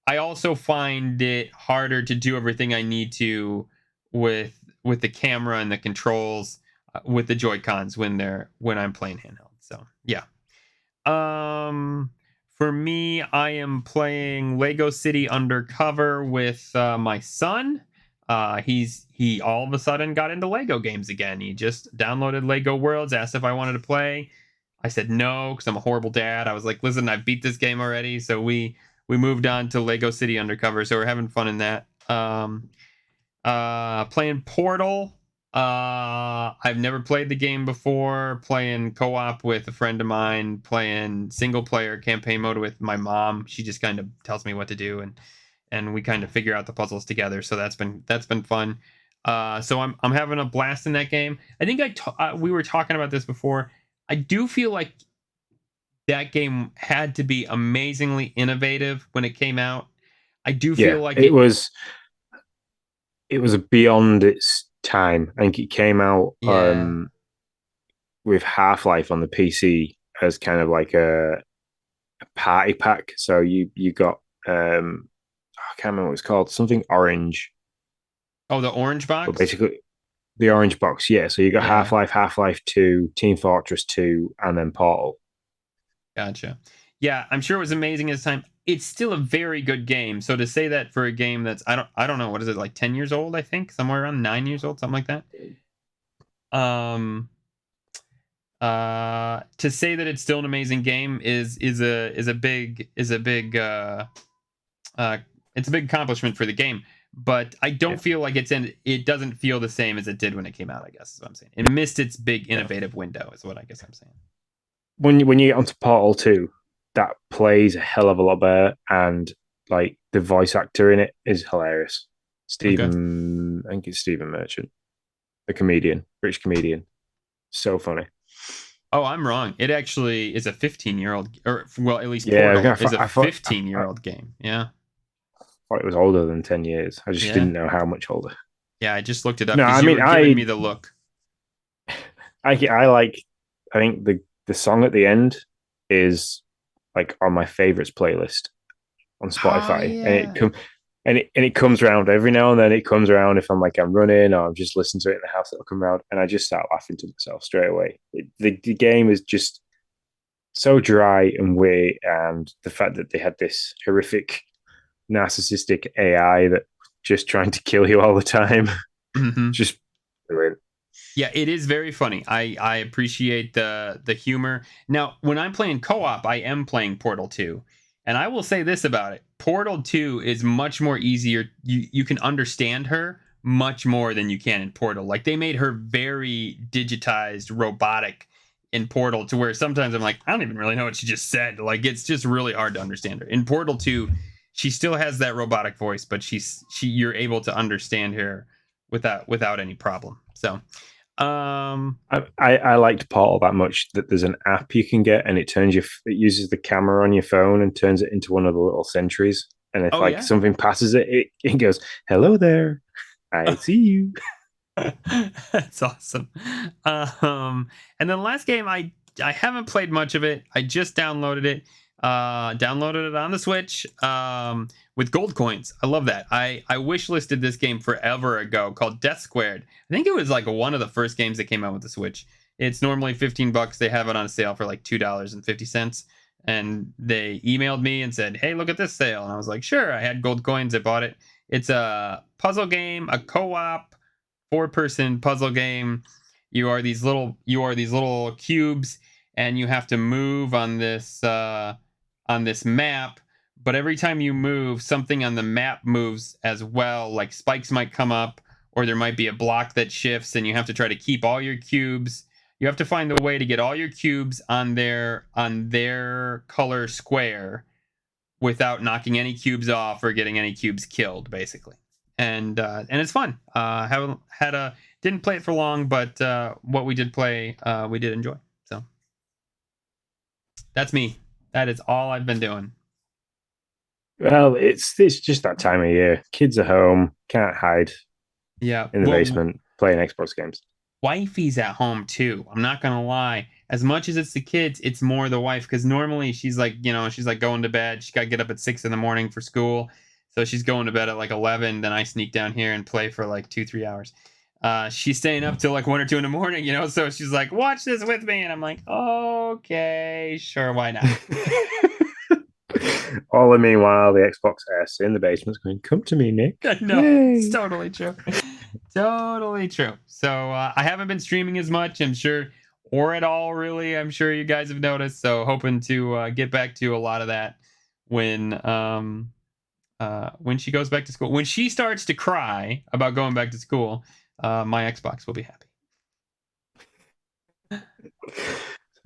I also find it harder to do everything I need to with the camera and the controls with the Joy-Cons when I'm playing handheld. So yeah. For me, I am playing Lego City Undercover with my son. He all of a sudden got into Lego games again. He just downloaded Lego Worlds, asked if I wanted to play. I said no because I'm a horrible dad. I was like, listen, I beat this game already. So we moved on to Lego City Undercover. So we're having fun in that. Playing Portal. I've never played the game before. Playing co-op with a friend of mine. Playing single player campaign mode with my mom. She just kind of tells me what to do, and we kind of figure out the puzzles together. So that's been fun. So I'm having a blast in that game. I think we were talking about this before. I do feel like that game had to be amazingly innovative when it came out. I do feel like it was beyond its time. I think it came out with Half-Life on the PC as kind of like a party pack. So you got I can't remember what it's called, something orange. Oh, the orange box? But basically the orange box, yeah. So you got Half-Life, Half-Life 2, Team Fortress 2, and then Portal. Gotcha. Yeah, I'm sure it was amazing at the time. It's still a very good game. So to say that for a game that's I don't know, what is it, like 10 years old, I think? Somewhere around 9 years old, something like that. To say that it's still an amazing game is a big it's a big accomplishment for the game. But I don't feel like it doesn't feel the same as it did when it came out, I guess is what I'm saying. It missed its big innovative window, is what I guess I'm saying. When you get onto Portal 2, that plays a hell of a lot better, and like the voice actor in it is hilarious. I think it's Stephen Merchant, the comedian, British comedian. So funny. Oh, I'm wrong. It actually is a 15-year-old, or well, at least Portal is a 15-year-old game. Yeah. I thought it was older than 10 years. I just didn't know how much older. Yeah, I just looked it up because you were giving me the look. I think the song at the end is like on my favorites playlist on Spotify, and it comes around every now and then. It comes around if I'm running or I'm just listening to it in the house. It'll come around, and I just start laughing to myself straight away. The game is just so dry and weird, and the fact that they had this horrific narcissistic AI that just trying to kill you all the time, just brilliant. Yeah, it is very funny. I appreciate the humor. Now, when I'm playing co-op, I am playing Portal 2. And I will say this about it. Portal 2 is much more easier. You can understand her much more than you can in Portal. Like, they made her very digitized, robotic in Portal, to where sometimes I'm like, I don't even really know what she just said. Like, it's just really hard to understand her. In Portal 2, she still has that robotic voice, but you're able to understand her without any problem. So I liked Portal that much that there's an app you can get, and it uses the camera on your phone and turns it into one of the little sentries. And if something passes it goes, "Hello there, I see you." That's awesome. And then the last game, I haven't played much of it. I just downloaded it. Downloaded it on the Switch with gold coins. I love that. I wish listed this game forever ago, called Death Squared. I think it was like one of the first games that came out with the Switch. It's normally $15. They have it on sale for like $2.50. And they emailed me and said, "Hey, look at this sale." And I was like, sure. I had gold coins. I bought it. It's a puzzle game, a co-op 4-person puzzle game. You are these little cubes, and you have to move on this map. But every time you move, something on the map moves as well. Like spikes might come up, or there might be a block that shifts, and you have to try to keep all your cubes. You have to find the way to get all your cubes on their color square without knocking any cubes off or getting any cubes killed, basically. And it's fun. Haven't had a didn't play it for long, but what we did play, we did enjoy. So that's me. That is all I've been doing. Well, it's just that time of year. Kids are home, can't hide Yeah, in the basement playing Xbox games. Wifey's at home too. I'm not gonna lie. As much as it's the kids, it's more the wife, because normally she's like, she's like going to bed. She got to get up at 6 a.m. for school, so she's going to bed at like 11. Then I sneak down here and play for like 2-3 hours. She's staying up till like 1 or 2 a.m. So she's like, watch this with me, and I'm like, okay, sure, why not? All the meanwhile, the Xbox S in the basement's going, come to me, Nick. No, Yay. it's totally true. Totally true. So I haven't been streaming as much, I'm sure, or at all, really. I'm sure you guys have noticed. So hoping to get back to a lot of that when she goes back to school. When she starts to cry about going back to school, my Xbox will be happy.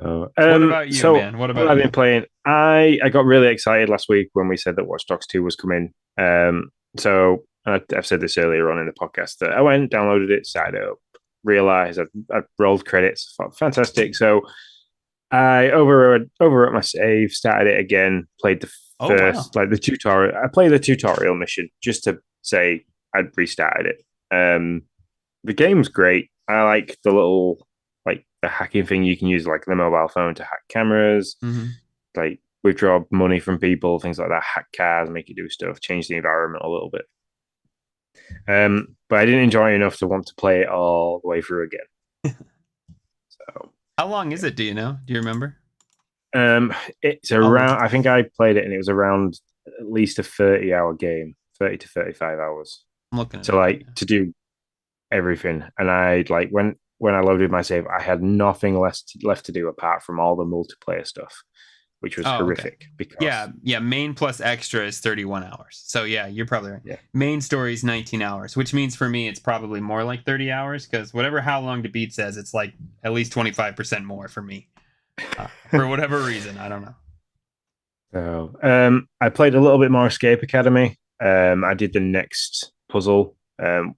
So, what about you, man? What about I've you? been playing? I got really excited last week when we said that Watch Dogs 2 was coming. So I've said this earlier on in the podcast that I went, downloaded it, started it up, realized I rolled credits. Fantastic. So I overwrote my save, started it again, played the first, like the tutorial. I played the tutorial mission just to say I'd restarted it. The game's great. I like the little, like the hacking thing you can use, like the mobile phone to hack cameras, like withdraw money from people, things like that, hack cars, make you do stuff, change the environment a little bit. But I didn't enjoy it enough to want to play it all the way through again. So, how long is it? Do you know? Do you remember? It's around. I think I played it, and it was around at least a 30-hour game, 30 to 35 hours. I'm looking at so like to do everything, and I like when I loaded my save, I had nothing left to do apart from all the multiplayer stuff, which was horrific. Okay. Because main plus extra is 31 hours. So yeah, you're probably right. Yeah. Main story is 19 hours, which means for me it's probably more like 30 hours, because whatever How Long to Beat says, it's like at least 25% more for me. For whatever reason, I don't know. So I played a little bit more Escape Academy. I did the next puzzle, and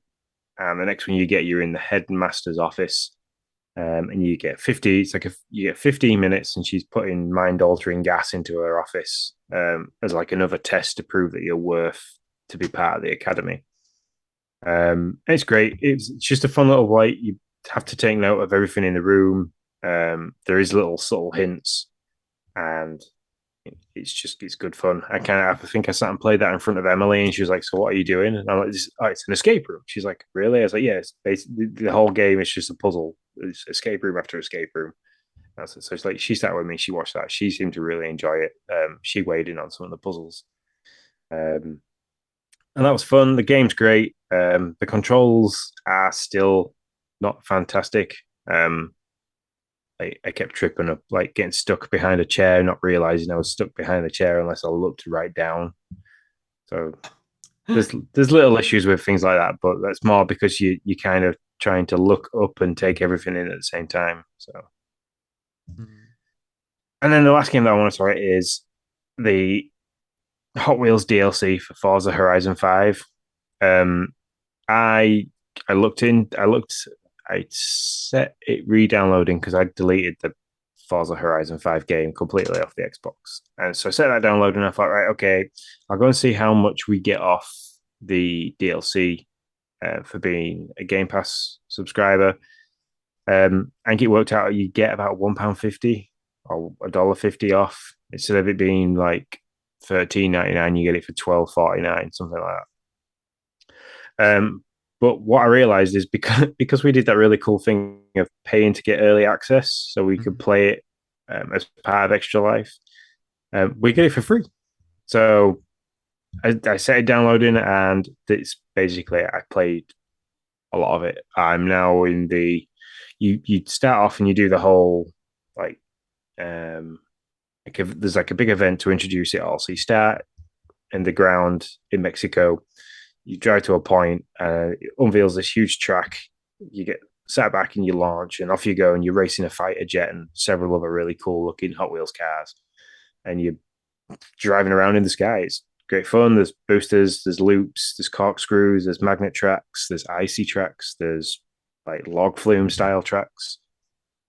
the next one you're in the headmaster's office, and you get 50. It's like you get 15 minutes, and she's putting mind-altering gas into her office as like another test to prove that you're worth to be part of the academy. It's great. It's just a fun little way. You have to take note of everything in the room. There is little subtle hints, and it's good fun. I think I sat and played that in front of Emily, and she was like, "So what are you doing?" And I'm like, "It's an escape room." She's like, "Really?" I was like, "Yeah, it's basically the whole game is just a puzzle. It's escape room after escape room." So it's like she sat with me, she watched that. She seemed to really enjoy it. She weighed in on some of the puzzles, and that was fun. The game's great. The controls are still not fantastic. I kept tripping up, like getting stuck behind a chair, not realizing I was stuck behind the chair unless I looked right down. So there's little issues with things like that, but that's more because you kind of trying to look up and take everything in at the same time. So, and then the last game that I want to talk is the Hot Wheels DLC for Forza Horizon 5. I set it re-downloading because I deleted the Forza Horizon 5 game completely off the Xbox. And so I set that download, and I thought, right, okay, I'll go and see how much we get off the DLC for being a Game Pass subscriber. I think it worked out you get about £1.50 or $1.50 off. Instead of it being like $13.99, you get it for $12.49, something like that. But what I realized is because we did that really cool thing of paying to get early access, so we could play it as part of Extra Life, we get it for free. So I started downloading, and it's basically I played a lot of it. I'm now in the you start off and you do the whole there's like a big event to introduce it all. So you start in the ground in Mexico. You drive to a point, it unveils this huge track. You get sat back and you launch, and off you go, and you're racing a fighter jet and several other really cool looking Hot Wheels cars, and you're driving around in the sky. It's great fun. There's boosters, there's loops, there's corkscrews, there's magnet tracks, there's icy tracks, there's like log flume style tracks,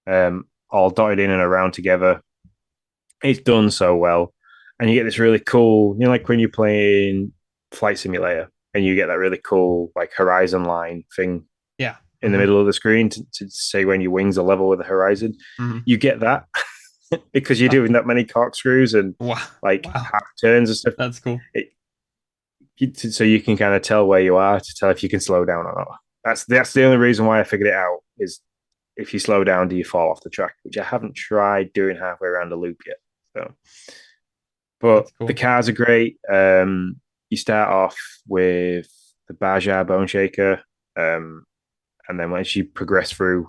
all dotted in and around together. It's done so well, and you get this really cool, like when you're playing Flight Simulator, and you get that really cool like horizon line thing Yeah. in the middle of the screen to say when your wings are level with the horizon. You get that because you're doing that many corkscrews and half turns and stuff. That's cool. So you can kind of tell where you are to tell if you can slow down or not. That's the only reason why I figured it out is if you slow down, do you fall off the track? Which I haven't tried doing halfway around a loop yet. So, but cool. The cars are great. You start off with the Baja Bone Shaker, and then once you progress through,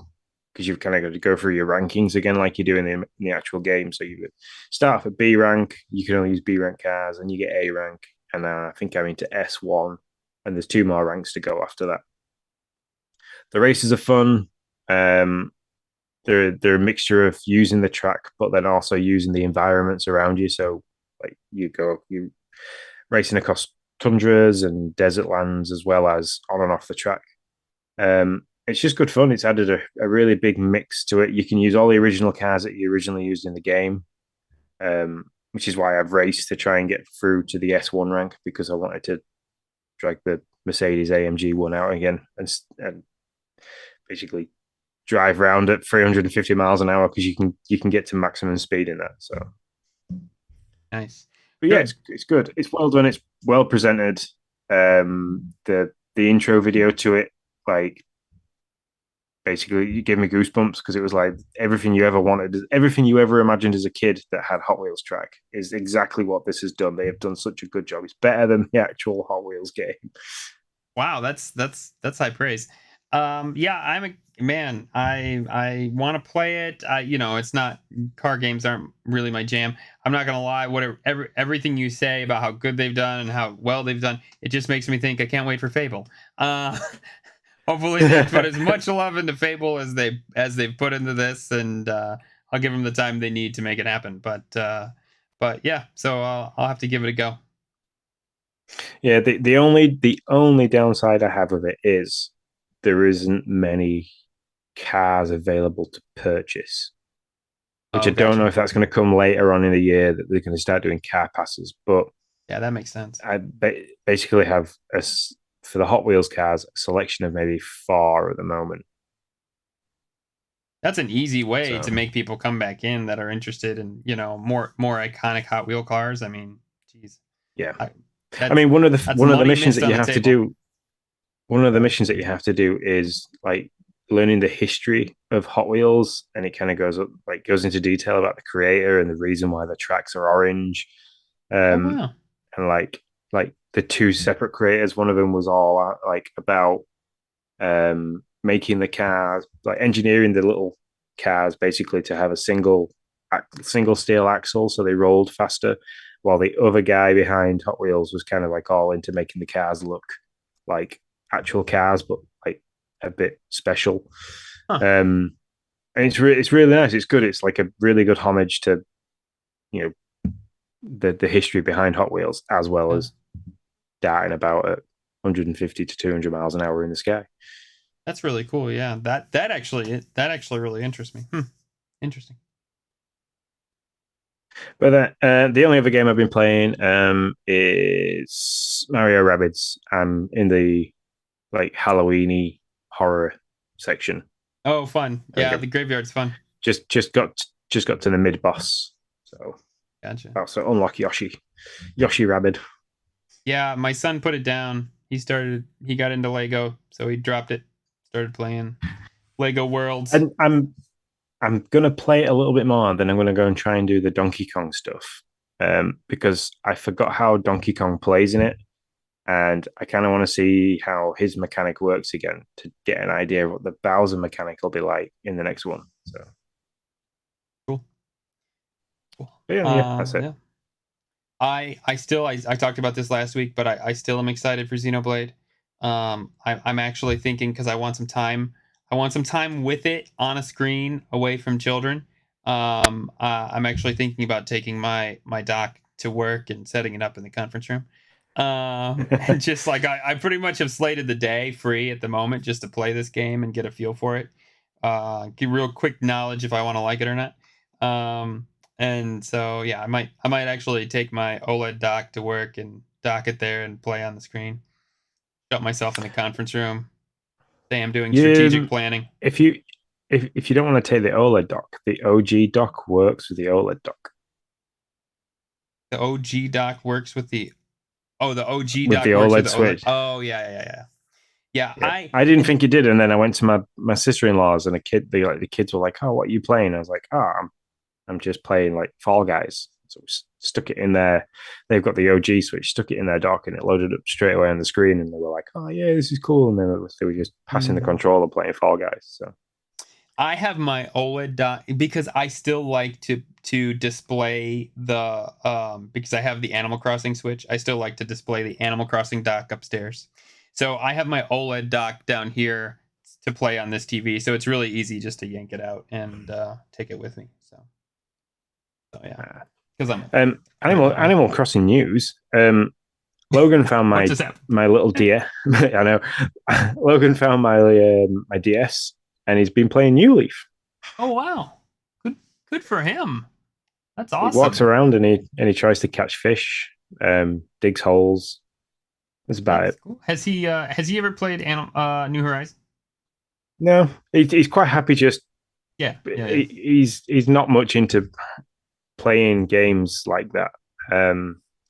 because you've kind of got to go through your rankings again, like you do in the actual game. So you start off at B rank. You can only use B rank cars, and you get A rank, and then I think I'm into S1, and there's 2 more ranks to go after that. The races are fun. They're a mixture of using the track, but then also using the environments around you. So like you racing across tundras and desert lands as well as on and off the track. It's just good fun. It's added a really big mix to it. You can use all the original cars that you originally used in the game, which is why I've raced to try and get through to the S1 rank, because I wanted to drag the Mercedes AMG one out again and basically drive around at 350 miles an hour, because you can get to maximum speed in that. So nice. But yeah, it's good. It's well done. It's well presented. The intro video to it, like, basically, you gave me goosebumps, because it was like everything you ever wanted, everything you ever imagined as a kid that had Hot Wheels track is exactly what this has done. They have done such a good job. It's better than the actual Hot Wheels game. Wow, that's high praise. Yeah, I'm a man. I want to play it. It's not, car games aren't really my jam. I'm not gonna lie. Everything you say about how good they've done and how well they've done, it just makes me think I can't wait for Fable. Hopefully they put as much love into Fable as they've put into this, and I'll give them the time they need to make it happen. But yeah, so I'll have to give it a go. Yeah, the only downside I have with it is there isn't many cars available to purchase, which I don't know if that's going to come later on in the year, that they're going to start doing car passes. But yeah, that makes sense. I basically have for the Hot Wheels cars, a selection of maybe 4 at the moment. That's an easy way to make people come back in that are interested in, more iconic Hot Wheel cars. I mean, geez. Yeah. I mean, one of the missions that you have to do, one of the missions that you have to do is like learning the history of Hot Wheels, and it kind of goes into detail about the creator and the reason why the tracks are orange. Wow. And like the 2 separate creators, one of them was all like about making the cars, like engineering the little cars basically to have a single steel axle so they rolled faster, while the other guy behind Hot Wheels was kind of like all into making the cars look like actual cars, but like a bit special. And it's really nice. It's good. It's like a really good homage to the history behind Hot Wheels, as well as darting about at 150 to 200 miles an hour in the sky. That's really cool. Yeah, that actually really interests me. Interesting. But the only other game I've been playing is Mario Rabbids. I'm in the like Halloweeny horror section. Oh, fun! Yeah, the graveyard's fun. Just got to the mid boss. So gotcha. Also unlock Yoshi Rabbid. Yeah, my son put it down. He got into Lego, so he dropped it. Started playing Lego Worlds. And I'm gonna play it a little bit more, then I'm gonna go and try and do the Donkey Kong stuff, because I forgot how Donkey Kong plays in it, and I kind of want to see how his mechanic works again to get an idea of what the Bowser mechanic will be like in the next one. So cool. But yeah, that's it. Yeah. I talked about this last week, but I still am excited for Xenoblade. I'm actually thinking, because I want some time, I want some time with it on a screen away from children. I'm actually thinking about taking my dock to work and setting it up in the conference room. And just like I pretty much have slated the day free at the moment just to play this game and get a feel for it. Get real quick knowledge if I want to like it or not. And so yeah, I might actually take my OLED dock to work and dock it there and play on the screen. Shut myself in the conference room. Say I'm doing strategic planning. If you don't want to take the OLED dock, the OG dock works with the OLED dock. The OG dock works with the the OG with dock the works OLED with the switch. Oh yeah. Yeah, I didn't think it did, and then I went to my sister-in-law's, and the kids were like, "Oh, what are you playing?" I was like, "Oh, I'm just playing like Fall Guys." So we stuck it in there. They've got the OG switch, stuck it in their dock, and it loaded up straight away on the screen. And they were like, "Oh yeah, this is cool." And then they were just passing the controller, playing Fall Guys. So I have my OLED dock because I still like to display the because I have the Animal Crossing Switch. I still like to display the Animal Crossing dock upstairs. So I have my OLED dock down here to play on this TV. So it's really easy just to yank it out and take it with me. So yeah, because Animal Crossing news. Logan found my little DS. I know. Logan found my DS, and he's been playing New Leaf. Oh wow, good for him. That's awesome. He walks around and he tries to catch fish, digs holes. That's about it. Cool. Has he ever played New Horizons? No, he's quite happy. Just yeah. He's not much into playing games like that. I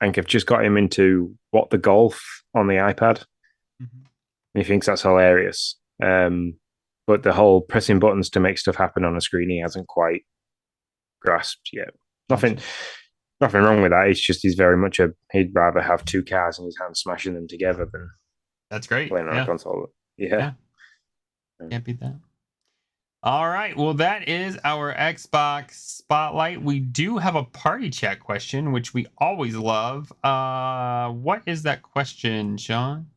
think I've just got him into What the Golf on the iPad. Mm-hmm. He thinks that's hilarious. But the whole pressing buttons to make stuff happen on a screen, he hasn't quite grasped yet. Nothing wrong with that. It's just he's very much he'd rather have two cars in his hand smashing them together than that's great playing on a console. Yeah. Can't beat that. All right. Well, that is our Xbox Spotlight. We do have a party chat question, which we always love. What is that question, Sean?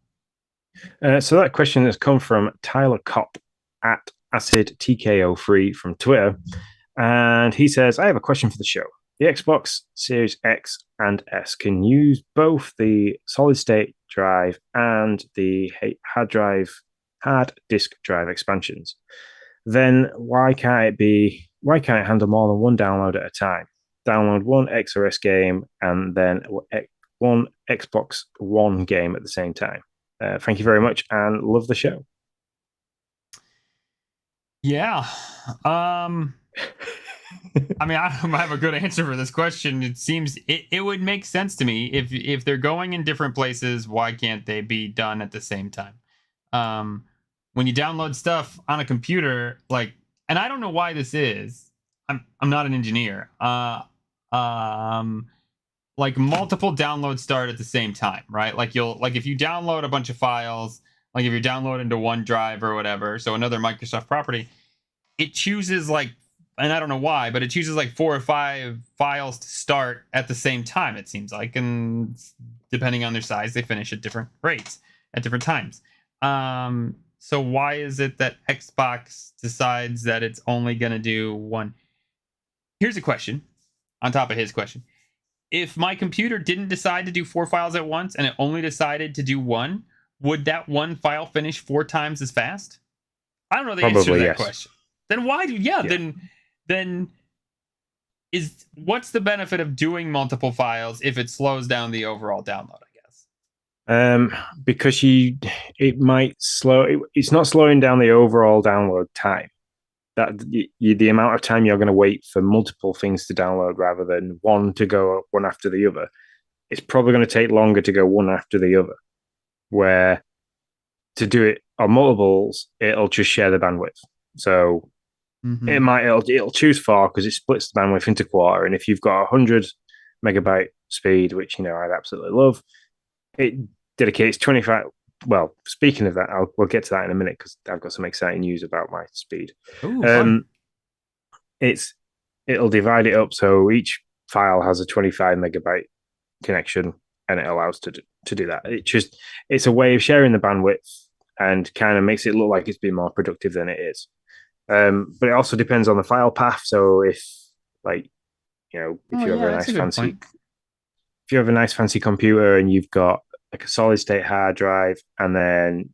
So that question has come from Tyler Kopp at AcidTKO3 from Twitter. And he says, I have a question for the show. The Xbox Series X and S can use both the solid state drive and the hard disk drive expansions. Then why can't it handle more than one download at a time? Download one X or S game and then one Xbox One game at the same time. Thank you very much and love the show. Yeah. I mean, I don't have a good answer for this question. It seems it would make sense to me if they're going in different places. Why can't they be done at the same time? When you download stuff on a computer, and I don't know why this is. I'm not an engineer. Multiple downloads start at the same time, right? If you download a bunch of files, like if you're downloading to OneDrive or whatever, so another Microsoft property, it chooses and I don't know why, but it chooses 4 or 5 files to start at the same time, it seems like. And depending on their size, they finish at different rates at different times. So why is it that Xbox decides that it's only going to do one? Here's a question on top of his question. If my computer didn't decide to do 4 files at once and it only decided to do one, would that one file finish 4 times as fast? I don't know the answer to that question. Then why then what's the benefit of doing multiple files if it slows down the overall download, I guess? Because it might it's not slowing down the overall download time. That the amount of time you're going to wait for multiple things to download rather than one to go one after the other, it's probably going to take longer to go one after the other. Where to do it on multiples, it'll just share the bandwidth. So it'll choose 4 because it splits the bandwidth into quarter. And if you've got 100 megabyte speed, which I'd absolutely love, it dedicates 25. Well, speaking of that, we'll get to that in a minute because I've got some exciting news about my speed. Ooh, It'll divide it up so each file has a 25 megabyte connection, and it allows to do that. It's a way of sharing the bandwidth and kind of makes it look like it's been more productive than it is. But it also depends on the file path. So if like if Oh you have yeah, a that's nice a good fancy point. if you have a nice fancy computer and you've got like a solid state hard drive and then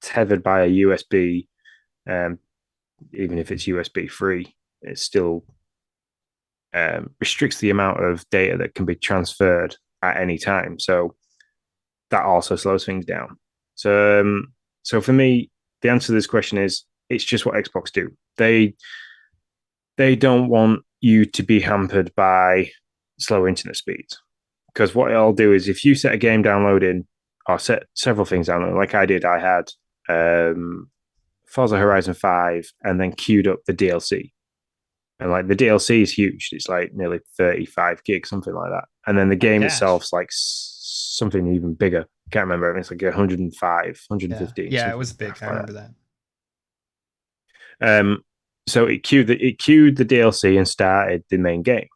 tethered by a USB, um, even if it's USB free, it still restricts the amount of data that can be transferred at any time. So that also slows things down. So for me, the answer to this question is it's just what Xbox do. They don't want you to be hampered by slow internet speeds. Because what it'll do is if you set a game downloading or set several things downloading, like I did, I had Forza Horizon 5 and then queued up the DLC. And like the DLC is huge. It's like nearly 35 gigs, something like that. And then the Oh, game gosh. itself's like something even bigger. I can't remember. It's like 105, Yeah, 115, yeah, it something was big. I like remember that. that. So it queued the DLC and started the main game.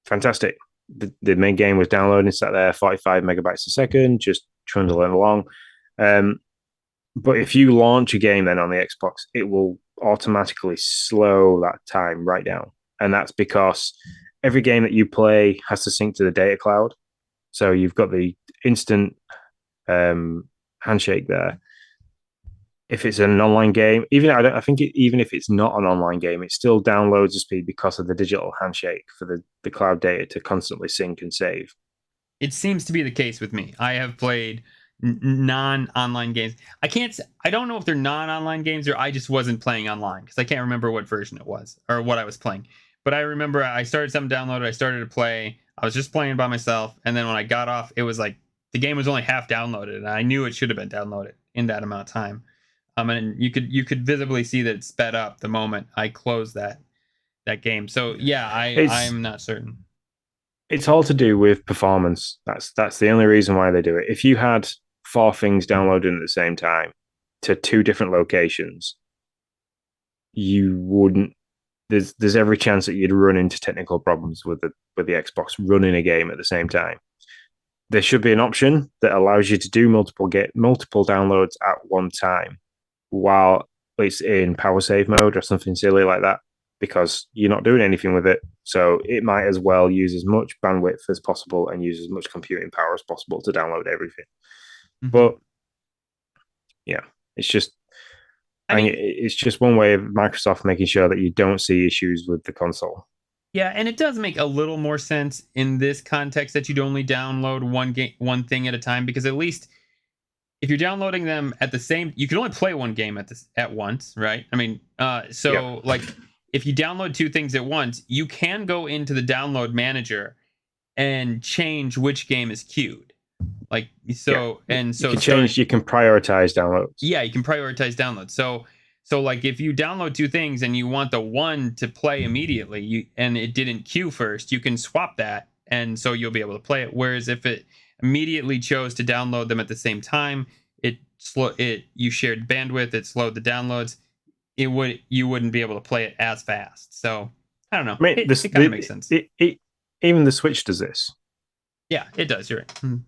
Fantastic. The main game was downloading, sat there 45 megabytes a second, just trundling along. Um, but if you launch a game then on the Xbox, it will automatically slow that time right down. And that's because every game that you play has to sync to the data cloud. So you've got the instant handshake there. If it's an online game, I think even if it's not an online game, it still downloads the speed because of the digital handshake for the cloud data to constantly sync and save. It seems to be the case with me. I have played non-online games. I don't know if they're non-online games or I just wasn't playing online because I can't remember what version it was or what I was playing. But I remember I started something downloaded. I started to play. I was just playing by myself, and then when I got off, it was like the game was only half downloaded, and I knew it should have been downloaded in that amount of time. And you could visibly see that it sped up the moment I closed that game. So yeah, It's I'm not certain. it's all to do with performance. That's the only reason why they do it. If you had four things downloaded at the same time to two different locations, you wouldn't. There's every chance that you'd run into technical problems with the Xbox running a game at the same time. There should be an option that allows you to do multiple downloads at one time while it's in power save mode or something silly like that, because you're not doing anything with it. So it might as well use as much bandwidth as possible and use as much computing power as possible to download everything. Mhm. But yeah, it's just I I mean, mean, it's just one way of Microsoft making sure that you don't see issues with the console. yeah, and it does make a little more sense in this context that you'd only download one thing at a time, because at least if you're downloading them at the same, you can only play one game at once, right? I mean, Yeah, so like if you download two things at once, you can go into the download manager and change which game is queued. Like yeah. so, and You so can starting, change. You can prioritize downloads. yeah, you can prioritize downloads. So like if you download two things and you want the one to play immediately, and it didn't queue first, you can swap that, and so you'll be able to play it. Whereas if it immediately chose to download them at the same time, you shared bandwidth, it slowed the downloads. You wouldn't be able to play it as fast. So I don't know. I mean, It kind of makes sense. even the Switch does this. Yeah, it does. You're right. Mhm.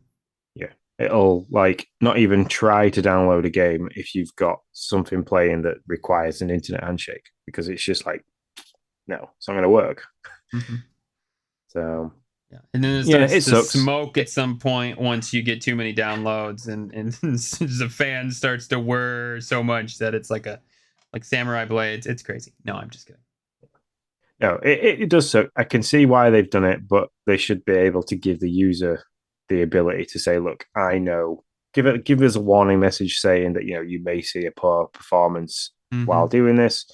Yeah, it'll like not even try to download a game if you've got something playing that requires an internet handshake, because it's just like, no, it's not going to work. Mhm. So Yeah, and then it yeah, starts it to sucks. smoke at some point once you get too many downloads, and the fan starts to whir so much that it's like samurai blades. It's crazy. No, I'm just kidding. No, it does suck. I can see why they've done it, but they should be able to give the user the ability to say, "Look, I know." Give us a warning message saying that you may see a poor performance while Hmm. doing this.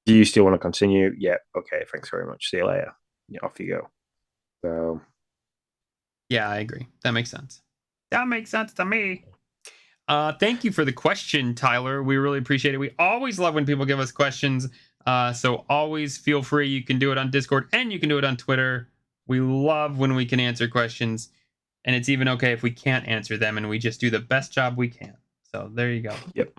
Do you still want to continue? Yeah, okay, thanks very much. See you later. Yeah, off you go. So Yeah, I agree. That makes sense. That makes sense to me. Thank you for the question, Tyler. We really appreciate it. We always love when people give us questions. So always feel free. You can do it on Discord and you can do it on Twitter. We love when we can answer questions, and it's even okay if we can't answer them and we just do the best job we can. So there you go. yep.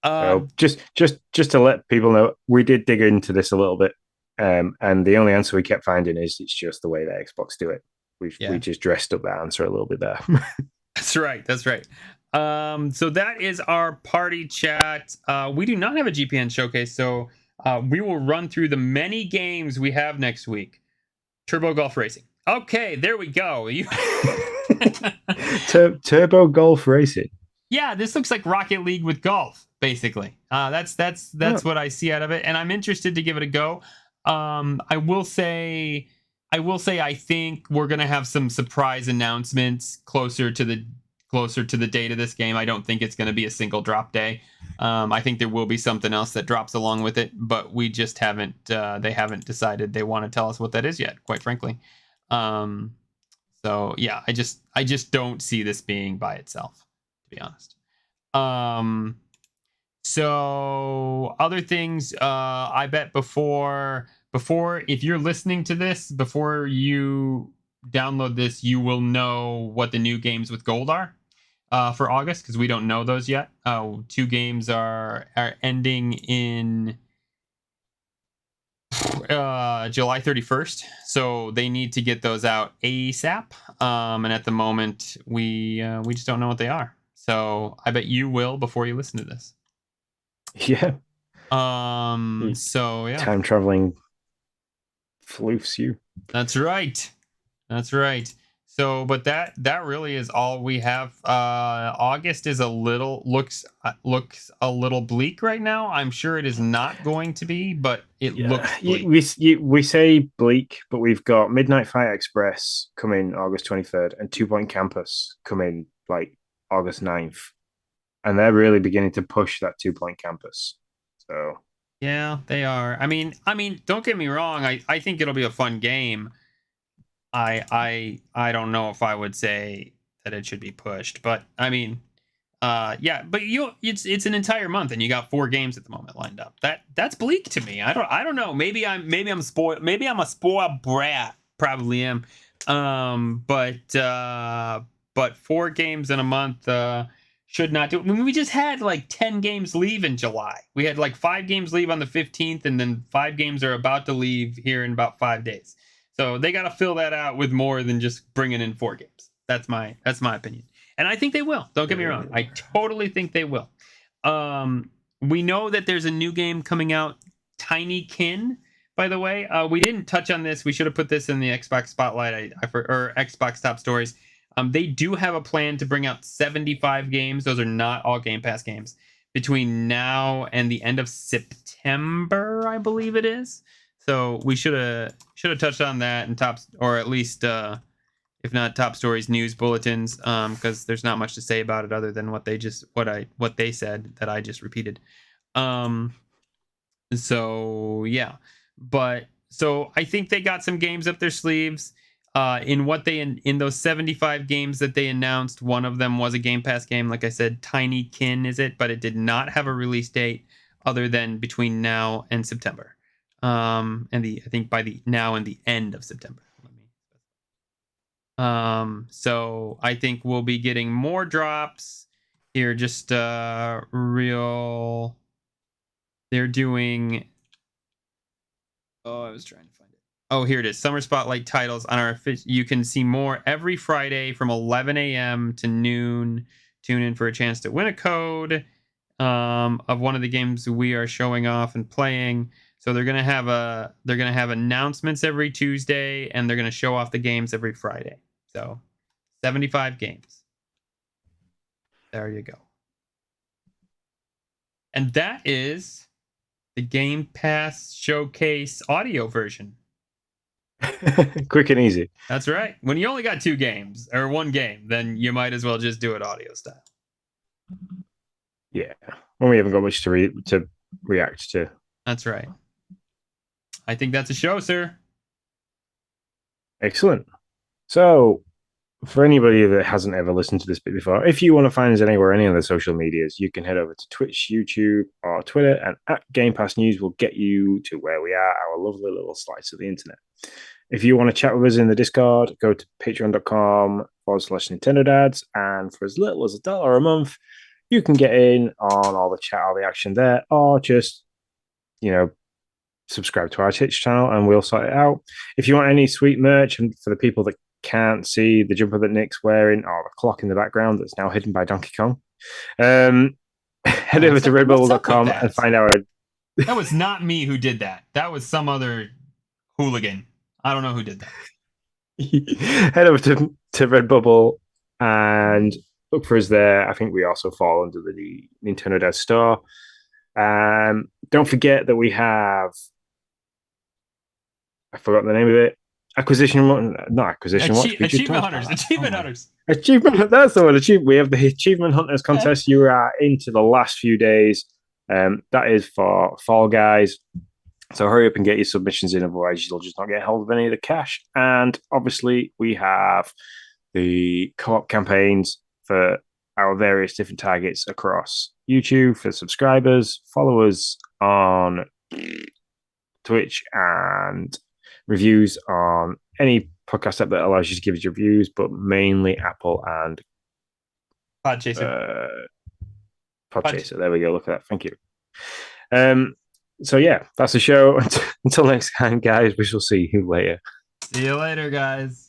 Uh, So just to let people know, we did dig into this a little bit, and the only answer we kept finding is it's just the way that Xbox do it. We yeah, just dressed up that answer a little bit there. that's right. That's right. So that is our party chat. We do not have a GPN showcase, so we will run through the many games we have next week. Turbo Golf Racing. Okay, there we go. Turbo Golf Racing. Yeah, this looks like Rocket League with golf, basically. That's what I see out of it, and I'm interested to give it a go. I will say, I think we're gonna have some surprise announcements closer to the date of this game. I don't think it's gonna be a single drop day. I think there will be something else that drops along with it, but we just haven't. They haven't decided they want to tell us what that is yet. Quite frankly. So yeah, I just don't see this being by itself, to be honest. So other things, I bet before if you're listening to this, before you download this, you will know what the new games with gold are for August, because we don't know those yet. 2 games are ending in July 31st, so they need to get those out ASAP. And at the moment, we just don't know what they are. So I bet you will before you listen to this. Yeah. So yeah. Time traveling floofs you. That's right. So, but that really is all we have. August is looks a little bleak right now. I'm sure it is not going to be, but it looks bleak. We say bleak, but we've got Midnight Fight Express coming August 23rd and 2 Point Campus coming like August 9th. And they're really beginning to push that 2 Point Campus. So yeah, they are. I mean, don't get me wrong. I think it'll be a fun game. I don't know if I would say that it should be pushed, but I mean, yeah, but it's an entire month and you got 4 games at the moment lined up. That's bleak to me. I don't know. Maybe I'm spoiled. Maybe I'm a spoiled brat. Probably am. But 4 games in a month should not do. I mean, we just had like 10 games leave in July. We had like 5 games leave on the 15th, and then 5 games are about to leave here in about 5 days. So they got to fill that out with more than just bringing in 4 games. That's my opinion, and I think they will. Don't get me wrong. I totally think they will. We know that there's a new game coming out, Tiny Kin. By the way, we didn't touch on this. We should have put this in the Xbox Spotlight or Xbox Top Stories. They do have a plan to bring out 75 games. Those are not all Game Pass games between now and the end of September, I believe it is. So we should have touched on that in or at least if not Top Stories news bulletins, because there's not much to say about it other than what they said that I just repeated. So yeah, but so I think they got some games up their sleeves. In those 75 games that they announced, one of them was a Game Pass game. Like I said, Tiny Kin is it, but it did not have a release date other than between now and September. I think by the now and the end of September. So I think we'll be getting more drops here. Just real. They're doing. Oh, I was trying to find it. Oh, here it is. Summer Spotlight titles on our. You can see more every Friday from 11 a.m. to noon. Tune in for a chance to win a code of one of the games we are showing off and playing. So they're gonna have announcements every Tuesday, and they're gonna show off the games every Friday. So 75 games. There you go. And that is the Game Pass Showcase audio version. Quick and easy. That's right. When you only got 2 games or 1 game, then you might as well just do it audio style. Yeah. When we haven't got much to react to. That's right. I think that's a show, sir. Excellent. So, for anybody that hasn't ever listened to this bit before, if you want to find us anywhere, any of the social medias, you can head over to Twitch, YouTube, or Twitter, and at Game Pass News will get you to where we are, our lovely little slice of the internet. If you want to chat with us in the Discord, go to patreon.com/Nintendo Dads, and for as little as $1 a month, you can get in on all the chat, all the action there, or just, subscribe to our Twitch channel and we'll sort it out. If you want any sweet merch, and for the people that can't see the jumper that Nick's wearing or the clock in the background that's now hidden by Donkey Kong, head over to redbubble.com and find out. That was not me who did that. That was some other hooligan. I don't know who did that. Head over to Redbubble and look for us there. I think we also fall under the Nintendo Dev Store. Don't forget that we have, I forgot the name of it. Achievement Hunters. That's the one. We have the Achievement Hunters contest. You are into the last few days. That is for Fall Guys. So hurry up and get your submissions in, otherwise you'll just not get hold of any of the cash. And obviously we have the co-op campaigns for our various different targets across YouTube for subscribers, followers on Twitch, and reviews on any podcast app that allows you to give us your reviews, but mainly Apple and Podchaser. Podchaser. There we go. Look at that. Thank you. So yeah, that's the show. Until next time, guys, we shall see you later. See you later, guys.